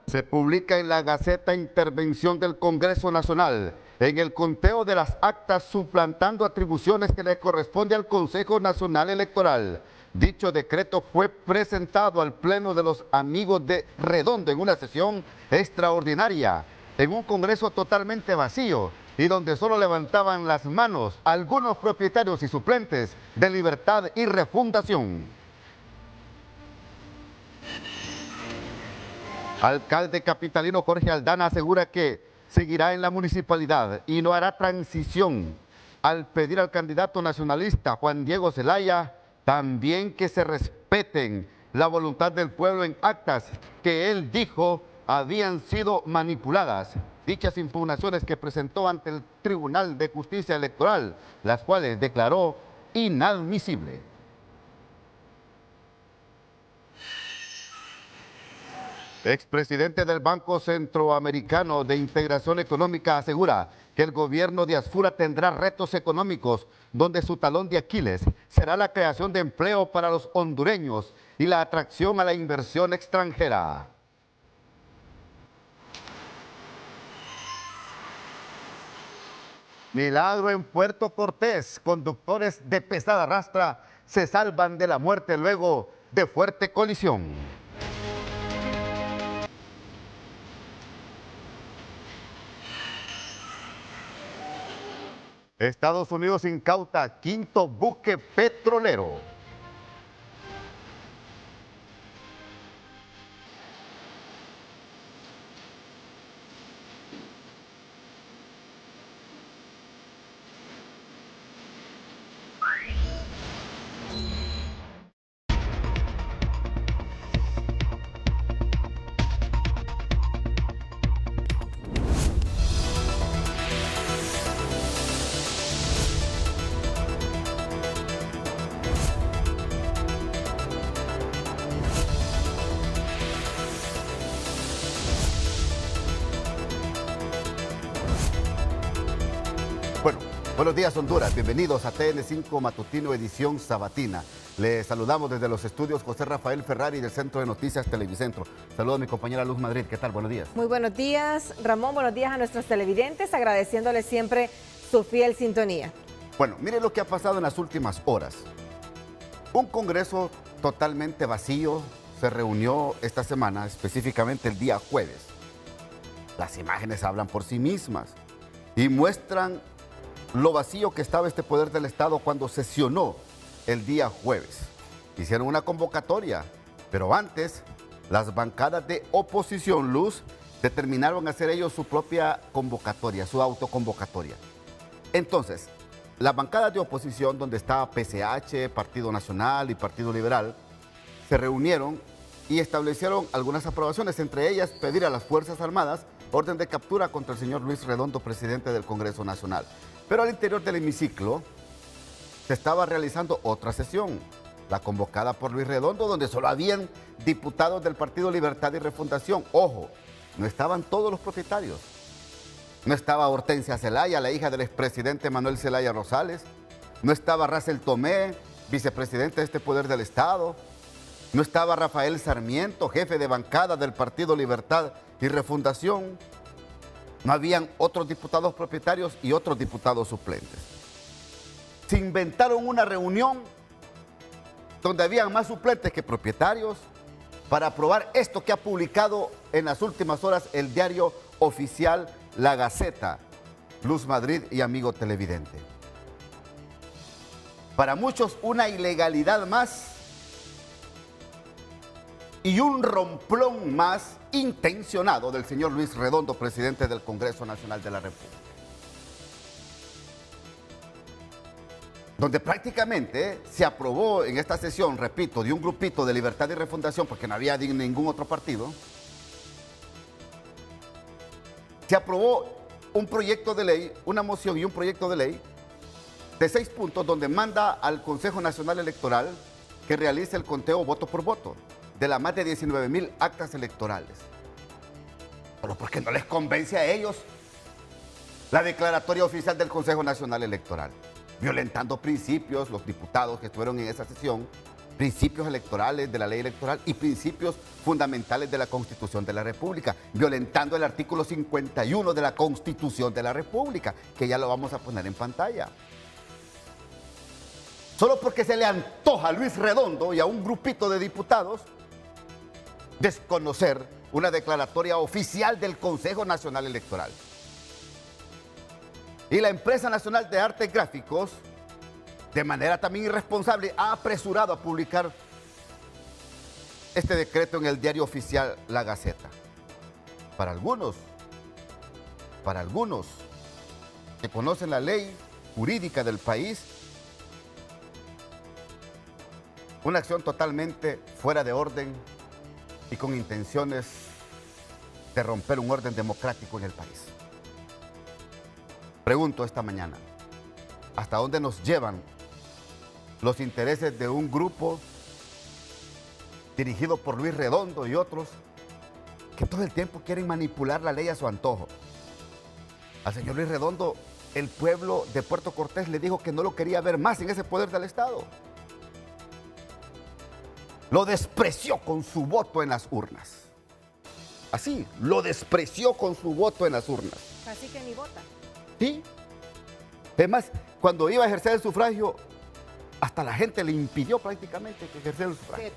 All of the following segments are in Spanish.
Se publica en la Gaceta Intervención del Congreso Nacional en el conteo de las actas suplantando atribuciones que le corresponde al Consejo Nacional Electoral. Dicho decreto fue presentado al Pleno de los Amigos de Redondo en una sesión extraordinaria, en un Congreso totalmente vacío y donde solo levantaban las manos algunos propietarios y suplentes de Libertad y Refundación. Alcalde capitalino Jorge Aldana asegura que seguirá en la municipalidad y no hará transición al pedir al candidato nacionalista Juan Diego Zelaya también que se respeten la voluntad del pueblo en actas que él dijo habían sido manipuladas. Dichas impugnaciones que presentó ante el Tribunal de Justicia Electoral, las cuales declaró inadmisible. Expresidente del Banco Centroamericano de Integración Económica asegura que el gobierno de Asfura tendrá retos económicos donde su talón de Aquiles será la creación de empleo para los hondureños y la atracción a la inversión extranjera. Milagro en Puerto Cortés. Conductores de pesada rastra se salvan de la muerte luego de fuerte colisión. Estados Unidos incauta quinto buque petrolero. Bueno, buenos días Honduras, bienvenidos a TN5 Matutino Edición Sabatina. Les saludamos desde los estudios José Rafael Ferrari del Centro de Noticias Televicentro. Saludo a mi compañera Luz Madrid, ¿qué tal? Buenos días. Muy buenos días, Ramón, buenos días a nuestros televidentes, agradeciéndoles siempre su fiel sintonía. Bueno, miren lo que ha pasado en las últimas horas. Un congreso totalmente vacío se reunió esta semana, específicamente el día jueves. Las imágenes hablan por sí mismas y muestran lo vacío que estaba este poder del Estado cuando sesionó el día jueves. Hicieron una convocatoria, pero antes las bancadas de oposición, Luz, determinaron hacer ellos su propia convocatoria, su autoconvocatoria. Entonces, las bancadas de oposición, donde estaba PCH, Partido Nacional y Partido Liberal, se reunieron y establecieron algunas aprobaciones, entre ellas pedir a las Fuerzas Armadas orden de captura contra el señor Luis Redondo, presidente del Congreso Nacional. Pero al interior del hemiciclo se estaba realizando otra sesión, la convocada por Luis Redondo, donde solo habían diputados del Partido Libertad y Refundación. Ojo, no estaban todos los propietarios. No estaba Hortensia Zelaya, la hija del expresidente Manuel Zelaya Rosales. No estaba Racel Tomé, vicepresidente de este poder del Estado. No estaba Rafael Sarmiento, jefe de bancada del Partido Libertad y Refundación. No habían otros diputados propietarios y otros diputados suplentes. Se inventaron una reunión donde habían más suplentes que propietarios para aprobar esto que ha publicado en las últimas horas el diario oficial La Gaceta, Luz Madrid y amigo televidente. Para muchos una ilegalidad más y un romplón más intencionado del señor Luis Redondo, presidente del Congreso Nacional de la República. Donde prácticamente se aprobó en esta sesión, repito, de un grupito de Libertad y Refundación, porque no había ningún otro partido, se aprobó un proyecto de ley, una moción y un proyecto de ley de 6 puntos donde manda al Consejo Nacional Electoral que realice el conteo voto por voto de las más de 19,000 actas electorales. Pero porque no les convence a ellos la declaratoria oficial del Consejo Nacional Electoral, violentando principios, los diputados que estuvieron en esa sesión, principios electorales de la ley electoral y principios fundamentales de la Constitución de la República, violentando el artículo 51 de la Constitución de la República, que ya lo vamos a poner en pantalla. Solo porque se le antoja a Luis Redondo y a un grupito de diputados desconocer una declaratoria oficial del Consejo Nacional Electoral. Y la Empresa Nacional de Artes Gráficos, de manera también irresponsable, ha apresurado a publicar este decreto en el diario oficial La Gaceta. Para algunos que conocen la ley jurídica del país, una acción totalmente fuera de orden y con intenciones de romper un orden democrático en el país. Pregunto esta mañana, ¿hasta dónde nos llevan los intereses de un grupo dirigido por Luis Redondo y otros que todo el tiempo quieren manipular la ley a su antojo? Al señor Luis Redondo, el pueblo de Puerto Cortés le dijo que no lo quería ver más en ese poder del Estado. Lo despreció con su voto en las urnas. Así, lo despreció con su voto en las urnas. Así que ni vota. Sí. Además, cuando iba a ejercer el sufragio, hasta la gente le impidió prácticamente que ejerciera el sufragio.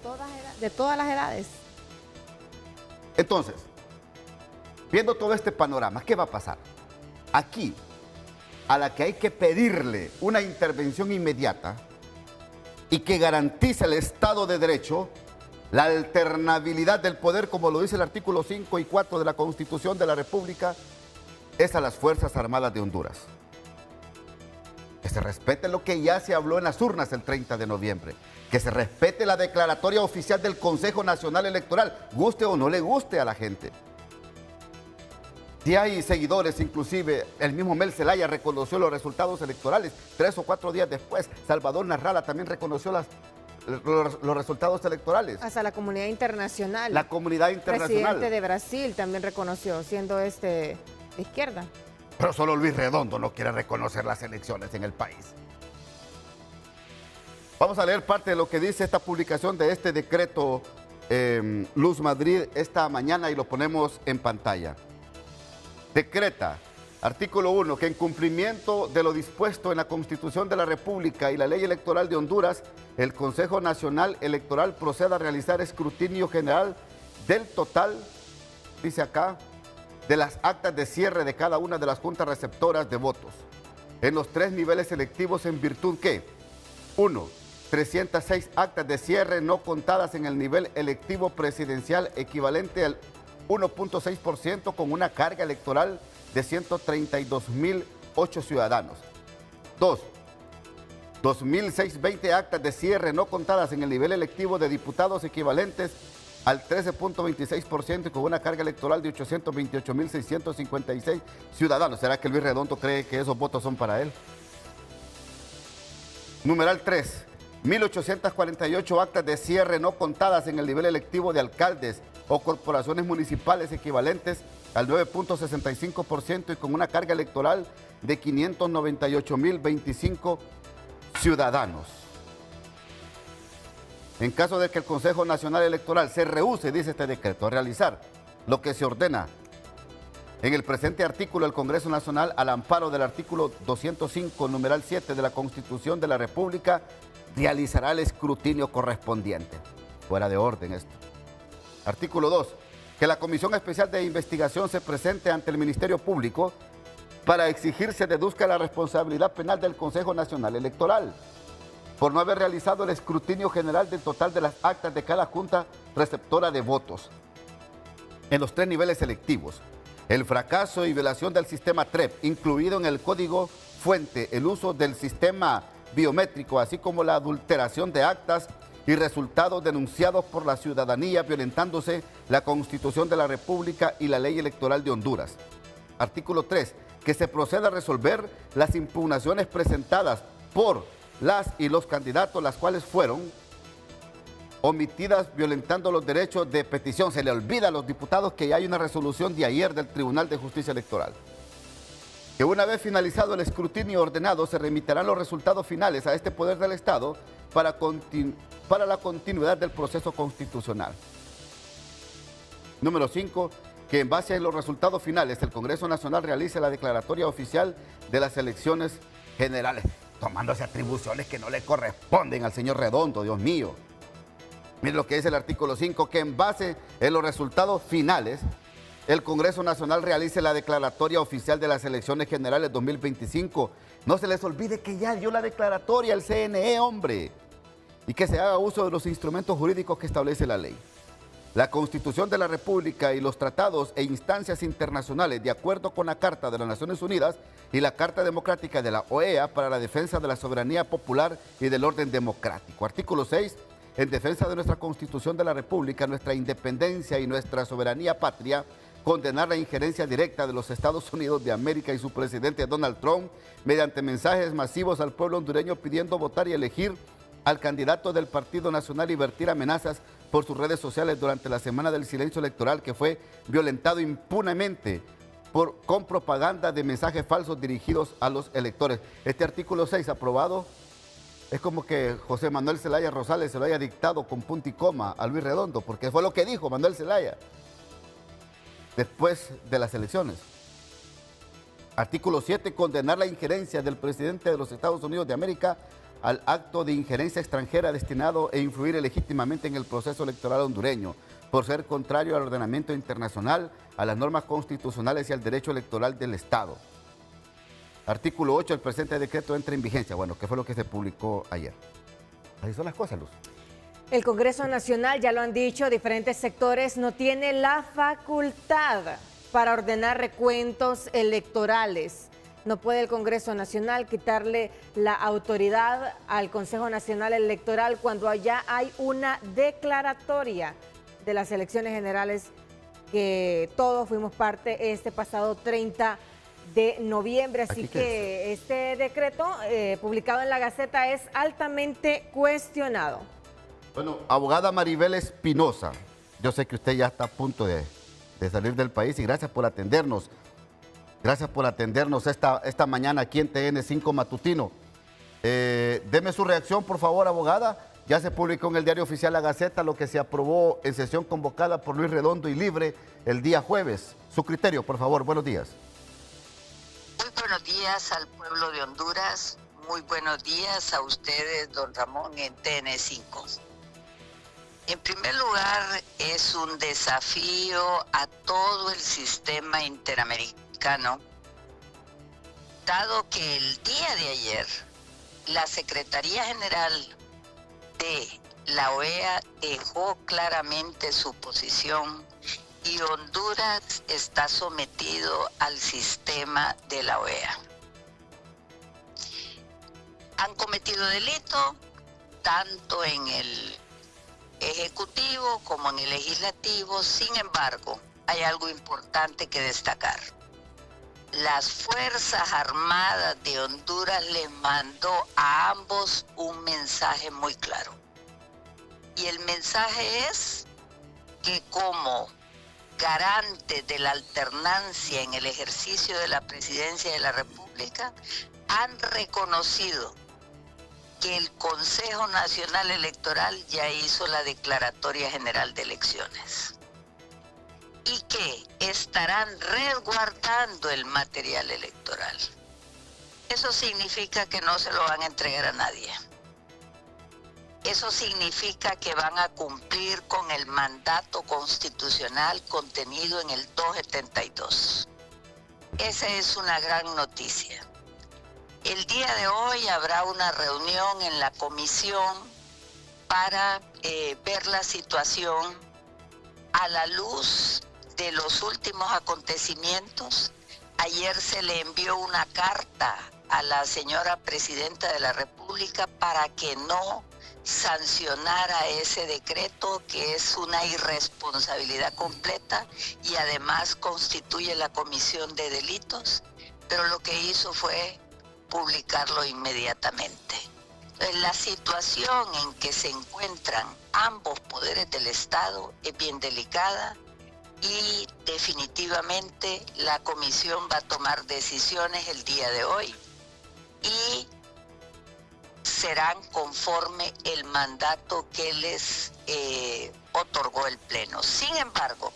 De todas las edades. Entonces, viendo todo este panorama, ¿qué va a pasar? Aquí, a la que hay que pedirle una intervención inmediata y que garantice el Estado de Derecho, la alternabilidad del poder, como lo dice el artículo 5 y 4 de la Constitución de la República, es a las Fuerzas Armadas de Honduras. Que se respete lo que ya se habló en las urnas el 30 de noviembre. Que se respete la declaratoria oficial del Consejo Nacional Electoral, guste o no le guste a la gente. Si hay seguidores, inclusive el mismo Mel Zelaya reconoció los resultados electorales 3 o 4 días después. Salvador Narrala también reconoció los resultados electorales. Hasta la comunidad internacional. La comunidad internacional. El presidente de Brasil también reconoció, siendo de izquierda. Pero solo Luis Redondo no quiere reconocer las elecciones en el país. Vamos a leer parte de lo que dice esta publicación de este decreto Luz Madrid esta mañana y lo ponemos en pantalla. Decreta, artículo 1, que en cumplimiento de lo dispuesto en la Constitución de la República y la Ley Electoral de Honduras, el Consejo Nacional Electoral proceda a realizar escrutinio general del total, dice acá, de las actas de cierre de cada una de las juntas receptoras de votos en los 3 niveles selectivos en virtud que 1. 306 actas de cierre no contadas en el nivel electivo presidencial equivalente al 1.6% con una carga electoral de 132.008 ciudadanos. 2. 2.620 actas de cierre no contadas en el nivel electivo de diputados equivalentes al 13.26% y con una carga electoral de 828.656 ciudadanos. ¿Será que Luis Redondo cree que esos votos son para él? Numeral 3. 1.848 actas de cierre no contadas en el nivel electivo de alcaldes o corporaciones municipales equivalentes al 9.65% y con una carga electoral de 598.025 ciudadanos. En caso de que el Consejo Nacional Electoral se rehúse, dice este decreto, a realizar lo que se ordena en el presente artículo del Congreso Nacional al amparo del artículo 205, numeral 7 de la Constitución de la República, realizará el escrutinio correspondiente. Fuera de orden esto. Artículo 2. Que la Comisión Especial de Investigación se presente ante el Ministerio Público para exigir se deduzca la responsabilidad penal del Consejo Nacional Electoral por no haber realizado el escrutinio general del total de las actas de cada junta receptora de votos en los 3 niveles selectivos. El fracaso y violación del sistema TREP, incluido en el código fuente, el uso del sistema biométrico, así como la adulteración de actas y resultados denunciados por la ciudadanía, violentándose la Constitución de la República y la Ley Electoral de Honduras. Artículo 3. Que se proceda a resolver las impugnaciones presentadas por las y los candidatos, las cuales fueron omitidas violentando los derechos de petición. Se le olvida a los diputados que ya hay una resolución de ayer del Tribunal de Justicia Electoral. que una vez finalizado el escrutinio ordenado se remitirán los resultados finales a este Poder del Estado para la continuidad del proceso constitucional. Número 5, que en base a los resultados finales el Congreso Nacional realice la declaratoria oficial de las elecciones generales, tomándose atribuciones que no le corresponden al señor Redondo, Dios mío. Miren lo que dice el artículo 5, que en base a los resultados finales el Congreso Nacional realice la declaratoria oficial de las elecciones generales 2025. No se les olvide que ya dio la declaratoria el CNE, hombre. Y que se haga uso de los instrumentos jurídicos que establece la ley. La Constitución de la República y los tratados e instancias internacionales, de acuerdo con la Carta de las Naciones Unidas y la Carta Democrática de la OEA para la defensa de la soberanía popular y del orden democrático. Artículo 6. En defensa de nuestra Constitución de la República, nuestra independencia y nuestra soberanía patria, condenar la injerencia directa de los Estados Unidos de América y su presidente Donald Trump mediante mensajes masivos al pueblo hondureño pidiendo votar y elegir al candidato del Partido Nacional y vertir amenazas por sus redes sociales durante la semana del silencio electoral, que fue violentado impunemente con propaganda de mensajes falsos dirigidos a los electores. Este artículo 6 aprobado es como que José Manuel Zelaya Rosales se lo haya dictado con punto y coma a Luis Redondo, porque fue lo que dijo Manuel Zelaya después de las elecciones. Artículo 7, condenar la injerencia del presidente de los Estados Unidos de América al acto de injerencia extranjera destinado a influir ilegítimamente en el proceso electoral hondureño, por ser contrario al ordenamiento internacional, a las normas constitucionales y al derecho electoral del Estado. Artículo 8, el presente decreto entra en vigencia. Bueno, ¿qué fue lo que se publicó ayer? Ahí son las cosas, Luz. El Congreso Nacional, ya lo han dicho, diferentes sectores, no tiene la facultad para ordenar recuentos electorales. No puede el Congreso Nacional quitarle la autoridad al Consejo Nacional Electoral cuando ya hay una declaratoria de las elecciones generales que todos fuimos parte este pasado 30 de noviembre. Así que este decreto publicado en la Gaceta es altamente cuestionado. Bueno, abogada Maribel Espinosa, yo sé que usted ya está a punto de salir del país y gracias por atendernos. Gracias por atendernos esta mañana aquí en TN5 Matutino. Deme su reacción, por favor, abogada. Ya se publicó en el Diario Oficial La Gaceta lo que se aprobó en sesión convocada por Luis Redondo y libre el día jueves. Su criterio, por favor. Buenos días. Muy buenos días al pueblo de Honduras. Muy buenos días a ustedes, don Ramón, en TN5. En primer lugar, es un desafío a todo el sistema interamericano, dado que el día de ayer la Secretaría General de la OEA dejó claramente su posición y Honduras está sometido al sistema de la OEA. Han cometido delito tanto en el Ejecutivo como en el Legislativo. Sin embargo, hay algo importante que destacar. Las Fuerzas Armadas de Honduras les mandó a ambos un mensaje muy claro. Y el mensaje es que como garante de la alternancia en el ejercicio de la presidencia de la República, han reconocido que el Consejo Nacional Electoral ya hizo la Declaratoria General de Elecciones y que estarán resguardando el material electoral. Eso significa que no se lo van a entregar a nadie. Eso significa que van a cumplir con el mandato constitucional contenido en el 272. Esa es una gran noticia. El día de hoy habrá una reunión en la comisión para ver la situación a la luz de los últimos acontecimientos. Ayer se le envió una carta a la señora Presidenta de la República para que no sancionara ese decreto, que es una irresponsabilidad completa y además constituye la comisión de delitos, pero lo que hizo fue publicarlo inmediatamente. Entonces, la situación en que se encuentran ambos poderes del Estado es bien delicada. y definitivamente la comisión va a tomar decisiones el día de hoy y serán conforme el mandato que les otorgó el Pleno. Sin embargo,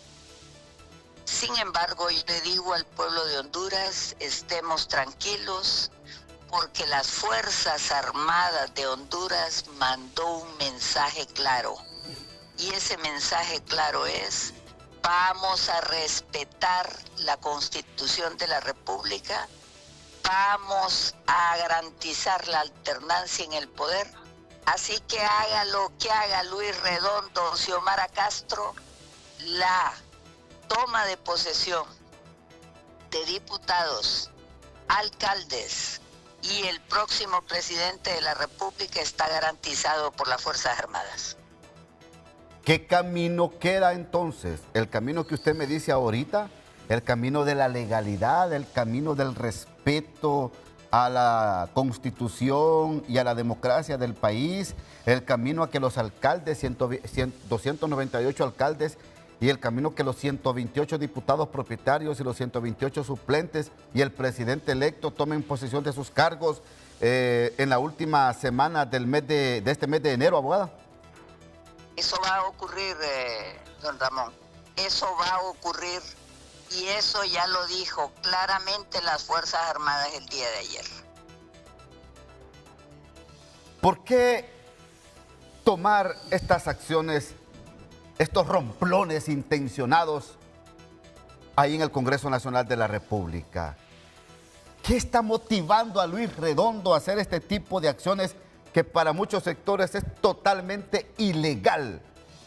yo le digo al pueblo de Honduras, estemos tranquilos, porque las Fuerzas Armadas de Honduras mandó un mensaje claro. Y ese mensaje claro es: vamos a respetar la Constitución de la República, vamos a garantizar la alternancia en el poder. Así que haga lo que haga Luis Redondo, Xiomara Castro, la toma de posesión de diputados, alcaldes y el próximo presidente de la República está garantizado por las Fuerzas Armadas. ¿Qué camino queda entonces? ¿El camino que usted me dice ahorita? ¿El camino de la legalidad? ¿El camino del respeto a la Constitución y a la democracia del país? ¿El camino a que los alcaldes, 298 alcaldes, y el camino que los 128 diputados propietarios y los 128 suplentes y el presidente electo tomen posesión de sus cargos en la última semana de este mes de enero, abogada? Eso va a ocurrir, don Ramón. Eso va a ocurrir y eso ya lo dijo claramente las Fuerzas Armadas el día de ayer. ¿Por qué tomar estas acciones, estos romplones intencionados ahí en el Congreso Nacional de la República? ¿Qué está motivando a Luis Redondo a hacer este tipo de acciones que para muchos sectores es totalmente ilegal,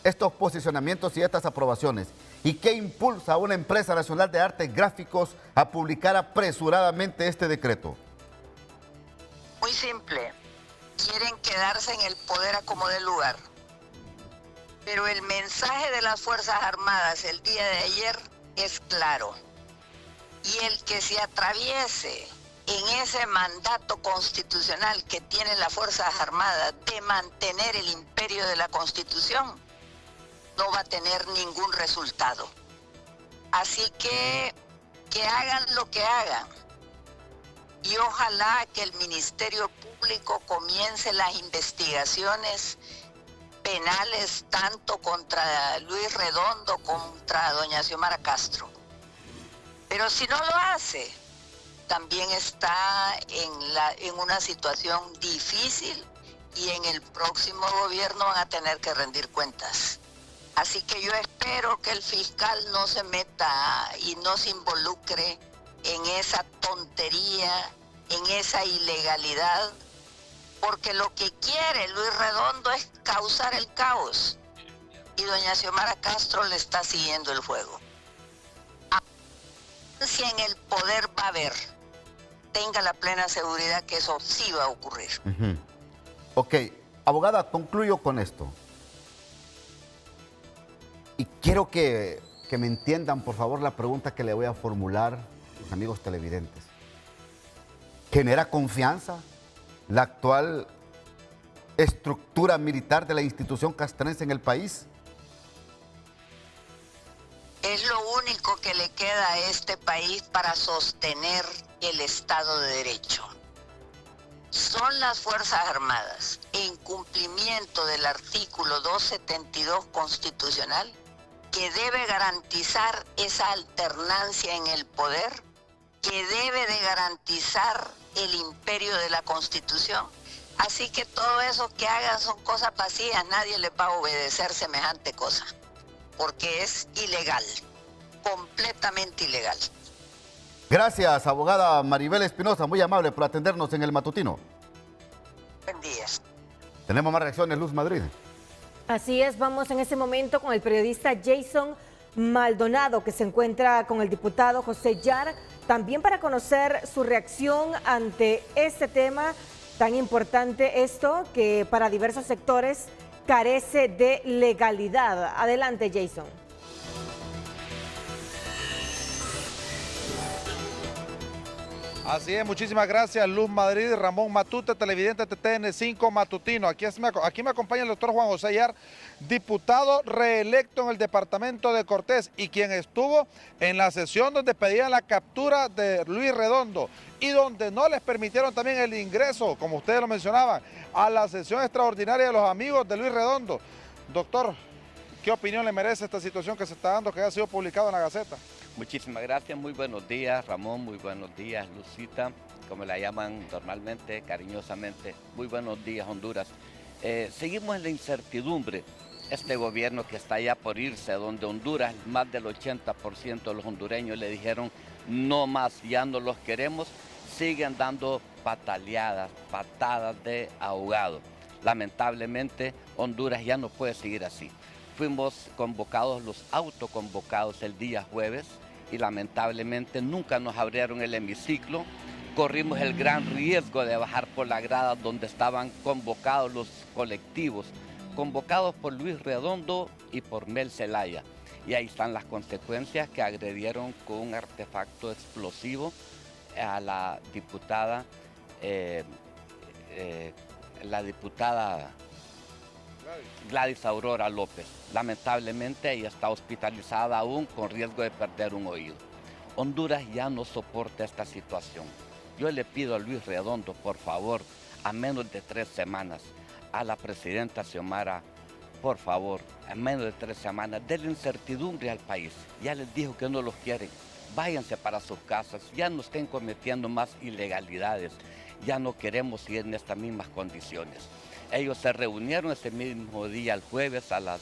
estos posicionamientos y estas aprobaciones? ¿Y qué impulsa a una empresa nacional de artes gráficos a publicar apresuradamente este decreto? Muy simple. Quieren quedarse en el poder a como dé lugar. Pero el mensaje de las Fuerzas Armadas el día de ayer es claro. Y el que se atraviese en ese mandato constitucional que tienen las Fuerzas Armadas de mantener el imperio de la Constitución, no va a tener ningún resultado. Así que hagan lo que hagan. Y ojalá que el Ministerio Público comience las investigaciones penales tanto contra Luis Redondo como contra doña Xiomara Castro. Pero si no lo hace, también está en una situación difícil y en el próximo gobierno van a tener que rendir cuentas. Así que yo espero que el fiscal no se meta y no se involucre en esa tontería, en esa ilegalidad, porque lo que quiere Luis Redondo es causar el caos y doña Xiomara Castro le está siguiendo el juego. Si en el poder va a haber, tenga la plena seguridad que eso sí va a ocurrir. Ok, abogada, concluyo con esto. Y quiero que me entiendan, por favor, la pregunta que le voy a formular, los amigos televidentes. ¿Genera confianza la actual estructura militar de la institución castrense en el país? Es lo único que le queda a este país para sostener el Estado de Derecho. Son las Fuerzas Armadas, en cumplimiento del artículo 272 constitucional, que debe garantizar esa alternancia en el poder, que debe de garantizar el imperio de la Constitución. Así que todo eso que hagan son cosas vacías, nadie les va a obedecer semejante cosa, porque es ilegal, completamente ilegal. Gracias, abogada Maribel Espinosa, muy amable por atendernos en el matutino. Buen día. Tenemos más reacciones, Luz Madrid. Así es, vamos en este momento con el periodista Jason Maldonado, que se encuentra con el diputado José Yar, también para conocer su reacción ante este tema tan importante, esto que para diversos sectores carece de legalidad. Adelante, Jason. Así es, muchísimas gracias Luz Madrid, Ramón Matute, televidente de TN5 Matutino. Aquí me acompaña el doctor Juan José Yar, diputado reelecto en el departamento de Cortés y quien estuvo en la sesión donde pedían la captura de Luis Redondo y donde no les permitieron también el ingreso, como ustedes lo mencionaban, a la sesión extraordinaria de los amigos de Luis Redondo. Doctor, ¿qué opinión le merece esta situación que se está dando, que ha sido publicado en la Gaceta? Muchísimas gracias, muy buenos días Ramón, muy buenos días Lucita, como la llaman normalmente, cariñosamente, muy buenos días Honduras. Seguimos en la incertidumbre, este gobierno que está ya por irse, donde Honduras, más del 80% de los hondureños le dijeron no más, ya no los queremos, siguen dando pataleadas, patadas de ahogado. Lamentablemente Honduras ya no puede seguir así. Fuimos convocados, los autoconvocados el día jueves, y lamentablemente nunca nos abrieron el hemiciclo. Corrimos el gran riesgo de bajar por la grada donde estaban convocados los colectivos, convocados por Luis Redondo y por Mel Zelaya. Y ahí están las consecuencias, que agredieron con un artefacto explosivo a la diputada, Gladys Aurora López. Lamentablemente ella está hospitalizada aún con riesgo de perder un oído. Honduras ya no soporta esta situación. Yo le pido a Luis Redondo, por favor, a menos de 3 semanas, a la presidenta Xiomara, por favor, a menos de 3 semanas, denle incertidumbre al país. Ya les dijo que no los quieren. Váyanse para sus casas, ya no estén cometiendo más ilegalidades. Ya no queremos seguir en estas mismas condiciones. Ellos se reunieron ese mismo día, el jueves, a las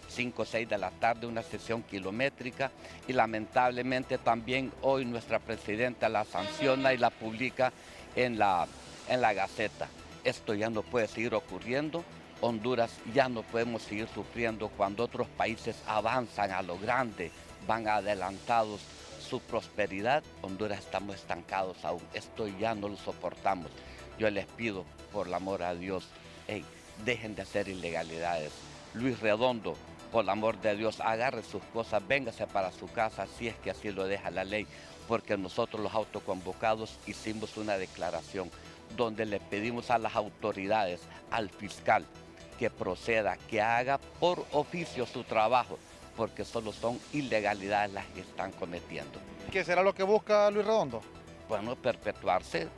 5 o 6 de la tarde, una sesión kilométrica, y lamentablemente también hoy nuestra presidenta la sanciona y la publica en la Gaceta. Esto ya no puede seguir ocurriendo. Honduras ya no podemos seguir sufriendo cuando otros países avanzan a lo grande, van adelantados su prosperidad. Honduras estamos estancados aún. Esto ya no lo soportamos. Yo les pido, por el amor a Dios, hey, dejen de hacer ilegalidades. Luis Redondo, por el amor de Dios, agarre sus cosas, véngase para su casa, si es que así lo deja la ley, porque nosotros los autoconvocados hicimos una declaración donde le pedimos a las autoridades, al fiscal, que proceda, que haga por oficio su trabajo, porque solo son ilegalidades las que están cometiendo. ¿Qué será lo que busca Luis Redondo? Bueno, perpetuarse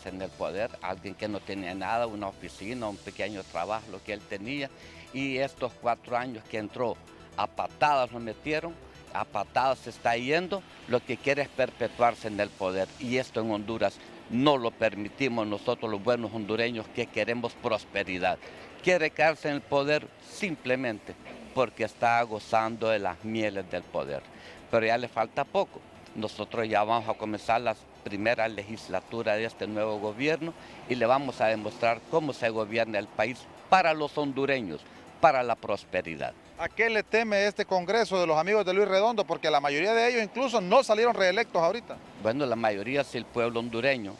en el poder, alguien que no tenía nada, una oficina, un pequeño trabajo, lo que él tenía, y estos 4 años que entró, a patadas lo metieron, a patadas se está yendo, lo que quiere es perpetuarse en el poder, y esto en Honduras no lo permitimos nosotros los buenos hondureños que queremos prosperidad. Quiere quedarse en el poder simplemente porque está gozando de las mieles del poder, pero ya le falta poco. Nosotros ya vamos a comenzar la primera legislatura de este nuevo gobierno y le vamos a demostrar cómo se gobierna el país para los hondureños, para la prosperidad. ¿A qué le teme este Congreso de los amigos de Luis Redondo? Porque la mayoría de ellos incluso no salieron reelectos ahorita. Bueno, la mayoría es el pueblo hondureño,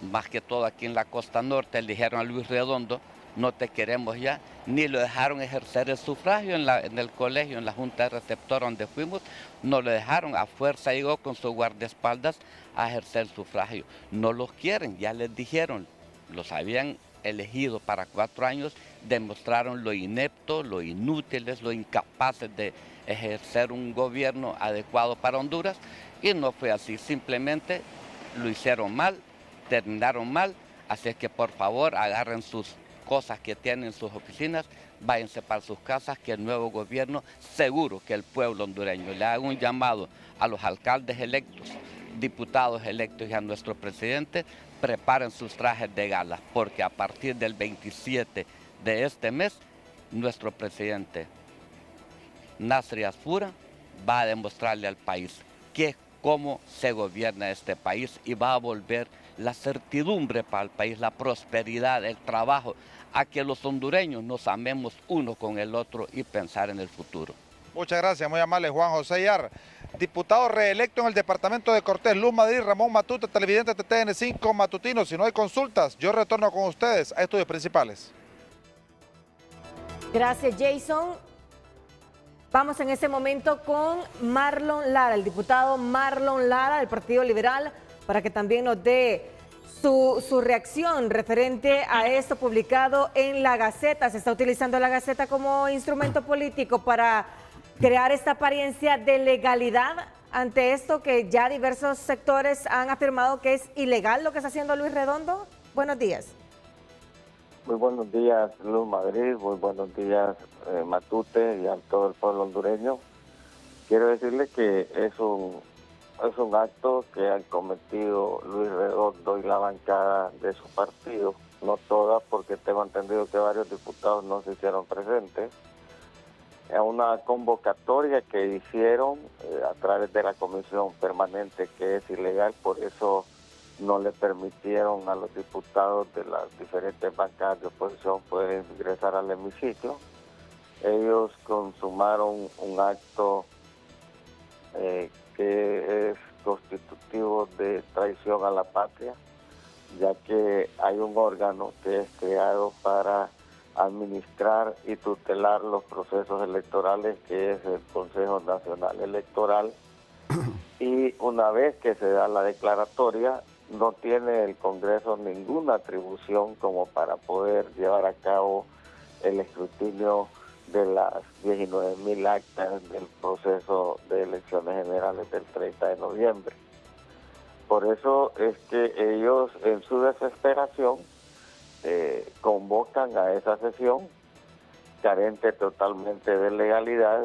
más que todo aquí en la costa norte, eligieron a Luis Redondo, no te queremos ya, ni lo dejaron ejercer el sufragio en el colegio, en la junta de receptor donde fuimos, no lo dejaron, a fuerza llegó con sus guardaespaldas a ejercer el sufragio. No los quieren, ya les dijeron, los habían elegido para 4 años, demostraron lo inepto, lo inútiles, lo incapaces de ejercer un gobierno adecuado para Honduras, y no fue así, simplemente lo hicieron mal, terminaron mal, así es que por favor agarren sus cosas que tienen en sus oficinas, váyanse para sus casas, que el nuevo gobierno, seguro que el pueblo hondureño, le haga un llamado a los alcaldes electos, diputados electos y a nuestro presidente, preparen sus trajes de gala, porque a partir del 27 de este mes, nuestro presidente Nasri Asfura va a demostrarle al país cómo se gobierna este país y va a volver la certidumbre para el país, la prosperidad, el trabajo, a que los hondureños nos amemos uno con el otro y pensar en el futuro. Muchas gracias, muy amable Juan José Yar. Diputado reelecto en el departamento de Cortés, Luz Madrid, Ramón Matute, televidente de TN5 Matutino. Si no hay consultas, yo retorno con ustedes a Estudios Principales. Gracias, Jason. Vamos en este momento con Marlon Lara, el diputado Marlon Lara del Partido Liberal. para que también nos dé su reacción referente a esto publicado en La Gaceta. Se está utilizando La Gaceta como instrumento político para crear esta apariencia de legalidad ante esto que ya diversos sectores han afirmado que es ilegal lo que está haciendo Luis Redondo. Buenos días. Muy buenos días, Luz Madrid, muy buenos días, Matute, y a todo el pueblo hondureño. Quiero decirle que es un acto que han cometido Luis Redondo y la bancada de su partido, no toda, porque tengo entendido que varios diputados no se hicieron presentes, a una convocatoria que hicieron a través de la comisión permanente, que es ilegal, por eso no le permitieron a los diputados de las diferentes bancadas de oposición poder ingresar al hemiciclo. Ellos consumaron un acto que es constitutivo de traición a la patria, ya que hay un órgano que es creado para administrar y tutelar los procesos electorales, que es el Consejo Nacional Electoral, y una vez que se da la declaratoria, no tiene el Congreso ninguna atribución como para poder llevar a cabo el escrutinio de las 19.000 actas del proceso de elecciones generales del 30 de noviembre. Por eso es que ellos, en su desesperación, convocan a esa sesión carente totalmente de legalidad,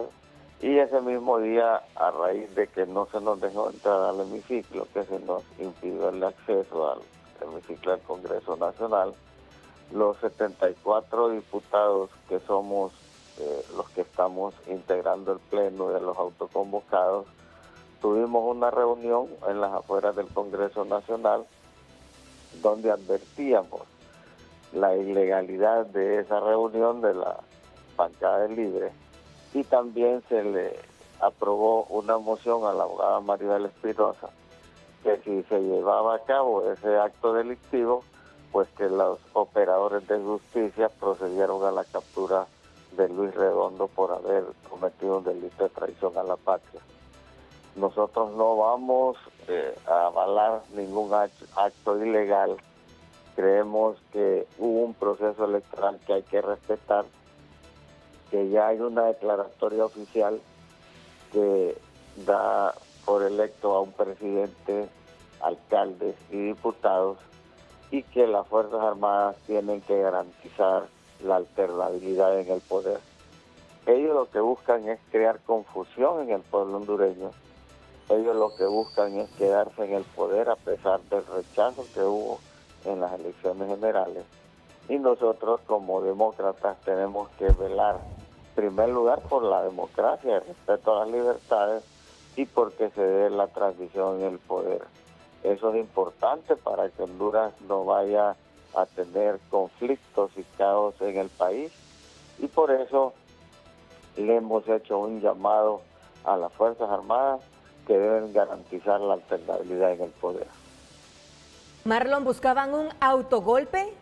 y ese mismo día, a raíz de que no se nos dejó entrar al hemiciclo, que se nos impidió el acceso al hemiciclo del Congreso Nacional, los 74 diputados que somos los que estamos integrando el pleno de los autoconvocados, tuvimos una reunión en las afueras del Congreso Nacional donde advertíamos la ilegalidad de esa reunión de la bancada del Libre, y también se le aprobó una moción a la abogada Maribel Espinosa que si se llevaba a cabo ese acto delictivo, pues que los operadores de justicia procedieron a la captura de Luis Redondo por haber cometido un delito de traición a la patria. Nosotros no vamos a avalar ningún acto ilegal. Creemos que hubo un proceso electoral que hay que respetar, que ya hay una declaratoria oficial que da por electo a un presidente, alcaldes y diputados, y que las Fuerzas Armadas tienen que garantizar la alternabilidad en el poder. Ellos lo que buscan es crear confusión en el pueblo hondureño. Ellos lo que buscan es quedarse en el poder a pesar del rechazo que hubo en las elecciones generales. Y nosotros como demócratas tenemos que velar, en primer lugar, por la democracia, el respeto a las libertades y porque se dé la transición en el poder. Eso es importante para que Honduras no vaya a tener conflictos y caos en el país, y por eso le hemos hecho un llamado a las Fuerzas Armadas que deben garantizar la alternabilidad en el poder. Marlon, ¿buscaban un autogolpe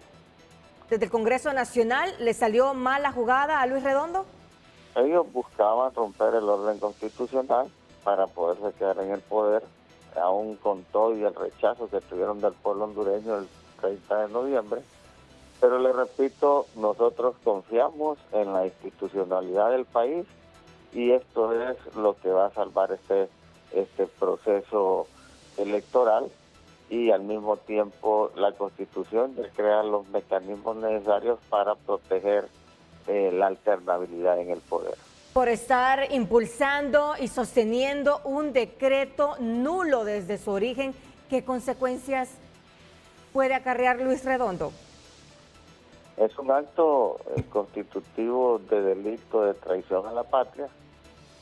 desde el Congreso Nacional? ¿Le salió mal la jugada a Luis Redondo? Ellos buscaban romper el orden constitucional para poderse quedar en el poder, aún con todo y el rechazo que tuvieron del pueblo hondureño el 30 de noviembre. Pero le repito, nosotros confiamos en la institucionalidad del país, y esto es lo que va a salvar este proceso electoral, y al mismo tiempo la Constitución de crear los mecanismos necesarios para proteger la alternabilidad en el poder. Por estar impulsando y sosteniendo un decreto nulo desde su origen, ¿qué consecuencias puede acarrear Luis Redondo? Es un acto constitutivo de delito de traición a la patria,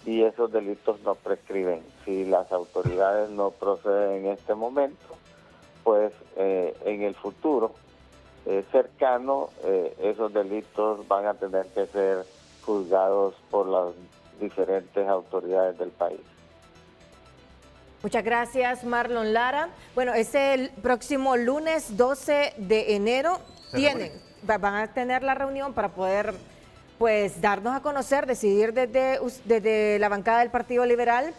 y esos delitos no prescriben. Si las autoridades no proceden en este momento, pues en el futuro cercano esos delitos van a tener que ser juzgados por las diferentes autoridades del país. Muchas gracias, Marlon Lara. Bueno, es el próximo lunes 12 de enero. Van a tener la reunión para poder, pues, darnos a conocer, decidir desde la bancada del Partido Liberal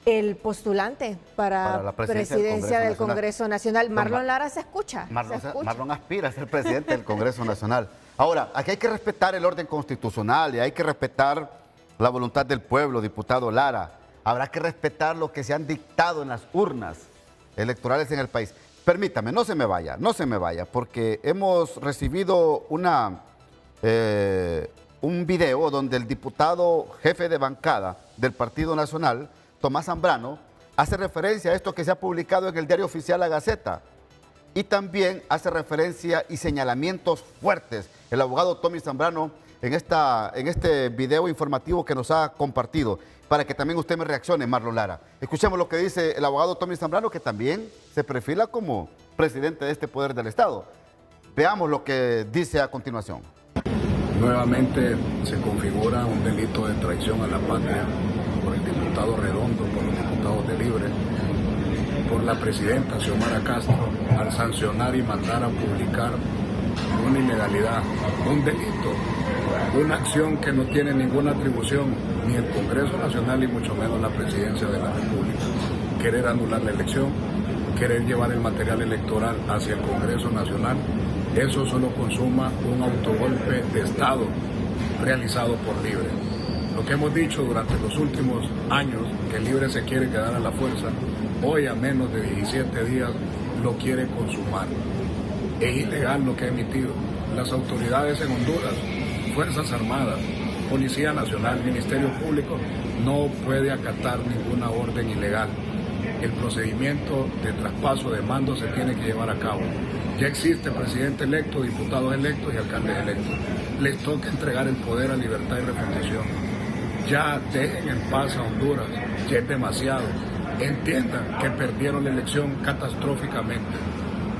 el postulante para la presidencia del Congreso Nacional. Marlon Lara se escucha. Marlon aspira a ser presidente del Congreso Nacional. Ahora, aquí hay que respetar el orden constitucional y hay que respetar la voluntad del pueblo, diputado Lara. Habrá que respetar lo que se han dictado en las urnas electorales en el país. Permítame, no se me vaya, porque hemos recibido un video donde el diputado jefe de bancada del Partido Nacional, Tomás Zambrano, hace referencia a esto que se ha publicado en el diario oficial La Gaceta y también hace referencia y señalamientos fuertes. El abogado Tommy Zambrano en este video informativo que nos ha compartido, para que también usted me reaccione, Marlon Lara. Escuchemos lo que dice el abogado Tommy Zambrano, que también se perfila como presidente de este poder del Estado. Veamos lo que dice a continuación. Nuevamente se configura un delito de traición a la patria por el diputado Redondo, por los diputados de Libre, por la presidenta Xiomara Castro, al sancionar y mandar a publicar una ilegalidad, un delito, una acción que no tiene ninguna atribución, ni el Congreso Nacional y mucho menos la Presidencia de la República. Querer anular la elección, querer llevar el material electoral hacia el Congreso Nacional, eso solo consuma un autogolpe de Estado realizado por Libre. Lo que hemos dicho durante los últimos años, que Libre se quiere quedar a la fuerza, hoy a menos de 17 días lo quiere consumar. Es ilegal lo que ha emitido. Las autoridades en Honduras, Fuerzas Armadas, Policía Nacional, Ministerio Público, no puede acatar ninguna orden ilegal. El procedimiento de traspaso de mando se tiene que llevar a cabo. Ya existe presidente electo, diputados electos y alcaldes electos. Les toca entregar el poder a libertad y refundación. Ya dejen en paz a Honduras, ya es demasiado. Entiendan que perdieron la elección catastróficamente.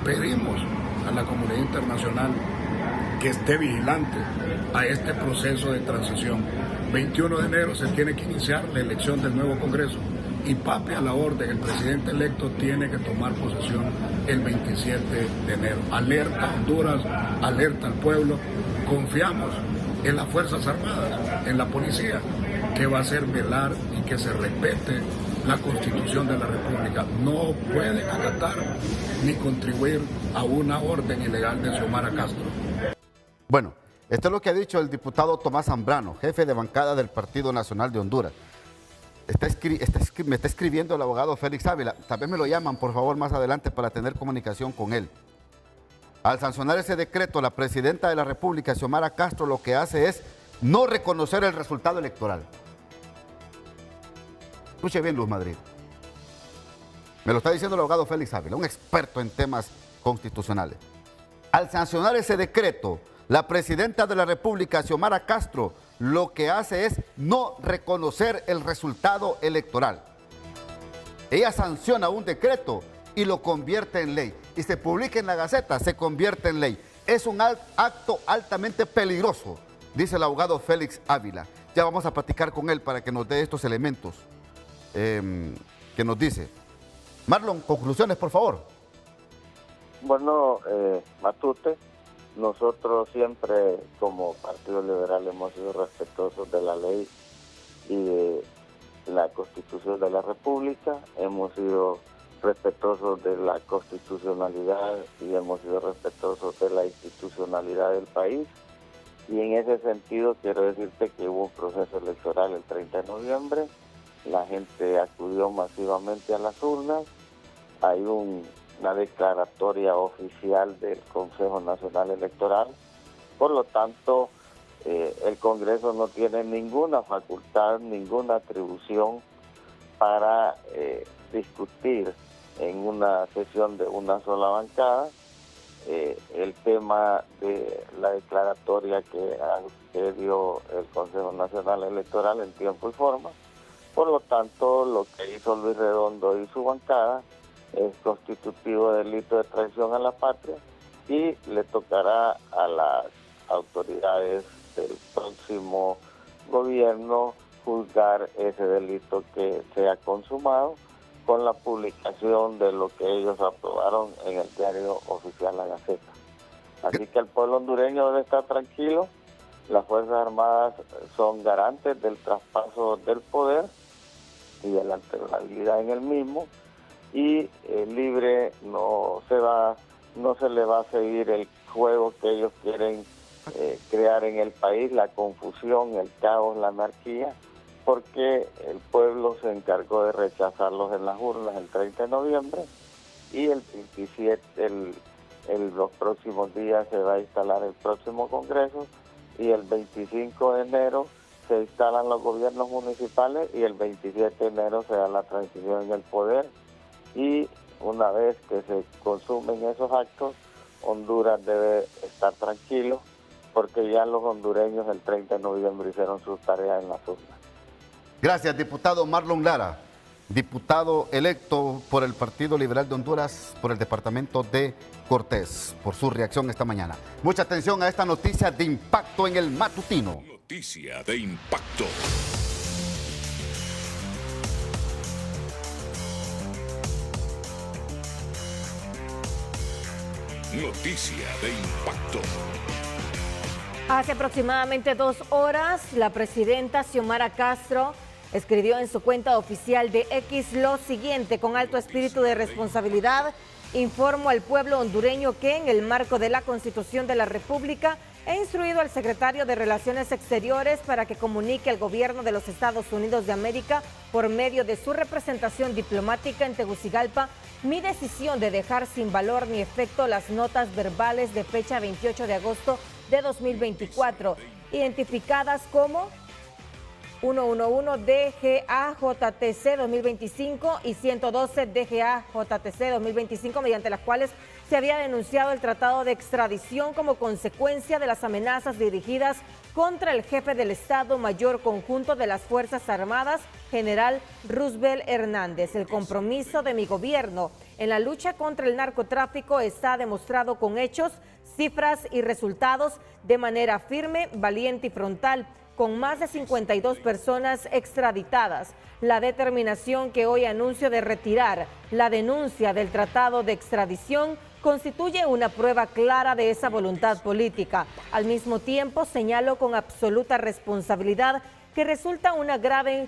Pedimos a la comunidad internacional que esté vigilante a este proceso de transición. 21 de enero se tiene que iniciar la elección del nuevo Congreso y pape a la orden, el presidente electo tiene que tomar posesión el 27 de enero. Alerta a Honduras, alerta al pueblo, confiamos en las Fuerzas Armadas, en la policía, que va a hacer velar y que se respete la Constitución de la República. No pueden acatar ni contribuir a una orden ilegal de Xiomara Castro. Bueno, esto es lo que ha dicho el diputado Tomás Zambrano, jefe de bancada del Partido Nacional de Honduras. Me está escribiendo el abogado Félix Ávila. Tal vez me lo llaman, por favor, más adelante para tener comunicación con él. Al sancionar ese decreto, la presidenta de la República, Xiomara Castro, lo que hace es no reconocer el resultado electoral. Escuche bien, Luz Madrid. Me lo está diciendo el abogado Félix Ávila, un experto en temas constitucionales. Al sancionar ese decreto, la presidenta de la República, Xiomara Castro, lo que hace es no reconocer el resultado electoral. Ella sanciona un decreto y lo convierte en ley. Y se publica en la Gaceta, se convierte en ley. Es un acto altamente peligroso, dice el abogado Félix Ávila. Ya vamos a platicar con él para que nos dé estos elementos que nos dice. Marlon, conclusiones, por favor. Bueno, Matute, nosotros siempre como Partido Liberal hemos sido respetuosos de la ley y de la Constitución de la República, hemos sido respetuosos de la constitucionalidad y hemos sido respetuosos de la institucionalidad del país. Y en ese sentido quiero decirte que hubo un proceso electoral el 30 de noviembre, la gente acudió masivamente a las urnas, hay una declaratoria oficial del Consejo Nacional Electoral, por lo tanto el Congreso no tiene ninguna facultad, ninguna atribución para discutir en una sesión de una sola bancada el tema de la declaratoria que dio el Consejo Nacional Electoral en tiempo y forma. Por lo tanto, lo que hizo Luis Redondo y su bancada es constitutivo de delito de traición a la patria y le tocará a las autoridades del próximo gobierno juzgar ese delito que se ha consumado con la publicación de lo que ellos aprobaron en el diario oficial La Gaceta. Así que el pueblo hondureño debe estar tranquilo, las Fuerzas Armadas son garantes del traspaso del poder y de la alterabilidad en el mismo, y Libre no se le va a seguir el juego que ellos quieren crear en el país, la confusión, el caos, la anarquía, porque el pueblo se encargó de rechazarlos en las urnas el 30 de noviembre y el 27, los próximos días se va a instalar el próximo Congreso y el 25 de enero se instalan los gobiernos municipales y el 27 de enero se da la transición en el poder, y una vez que se consumen esos actos, Honduras debe estar tranquilo porque ya los hondureños el 30 de noviembre hicieron sus tareas en las urnas. Gracias, diputado Marlon Lara, diputado electo por el Partido Liberal de Honduras por el departamento de Cortés, por su reacción esta mañana. Mucha atención a esta noticia de impacto en el matutino. Noticia de impacto. Noticia de impacto. Hace aproximadamente 2 horas, la presidenta Xiomara Castro escribió en su cuenta oficial de X lo siguiente: con alto espíritu de responsabilidad, informo al pueblo hondureño que en el marco de la Constitución de la República he instruido al secretario de Relaciones Exteriores para que comunique al gobierno de los Estados Unidos de América, por medio de su representación diplomática en Tegucigalpa, mi decisión de dejar sin valor ni efecto las notas verbales de fecha 28 de agosto de 2024, identificadas como 111 DGA-JTC 2025 y 112 DGA-JTC 2025, mediante las cuales se había denunciado el tratado de extradición como consecuencia de las amenazas dirigidas contra el jefe del Estado Mayor Conjunto de las Fuerzas Armadas, general Roosevelt Hernández. El compromiso de mi gobierno en la lucha contra el narcotráfico está demostrado con hechos, cifras y resultados de manera firme, valiente y frontal, con más de 52 personas extraditadas. La determinación que hoy anuncio de retirar la denuncia del tratado de extradición constituye una prueba clara de esa voluntad política. Al mismo tiempo, señalo con absoluta responsabilidad que resulta una grave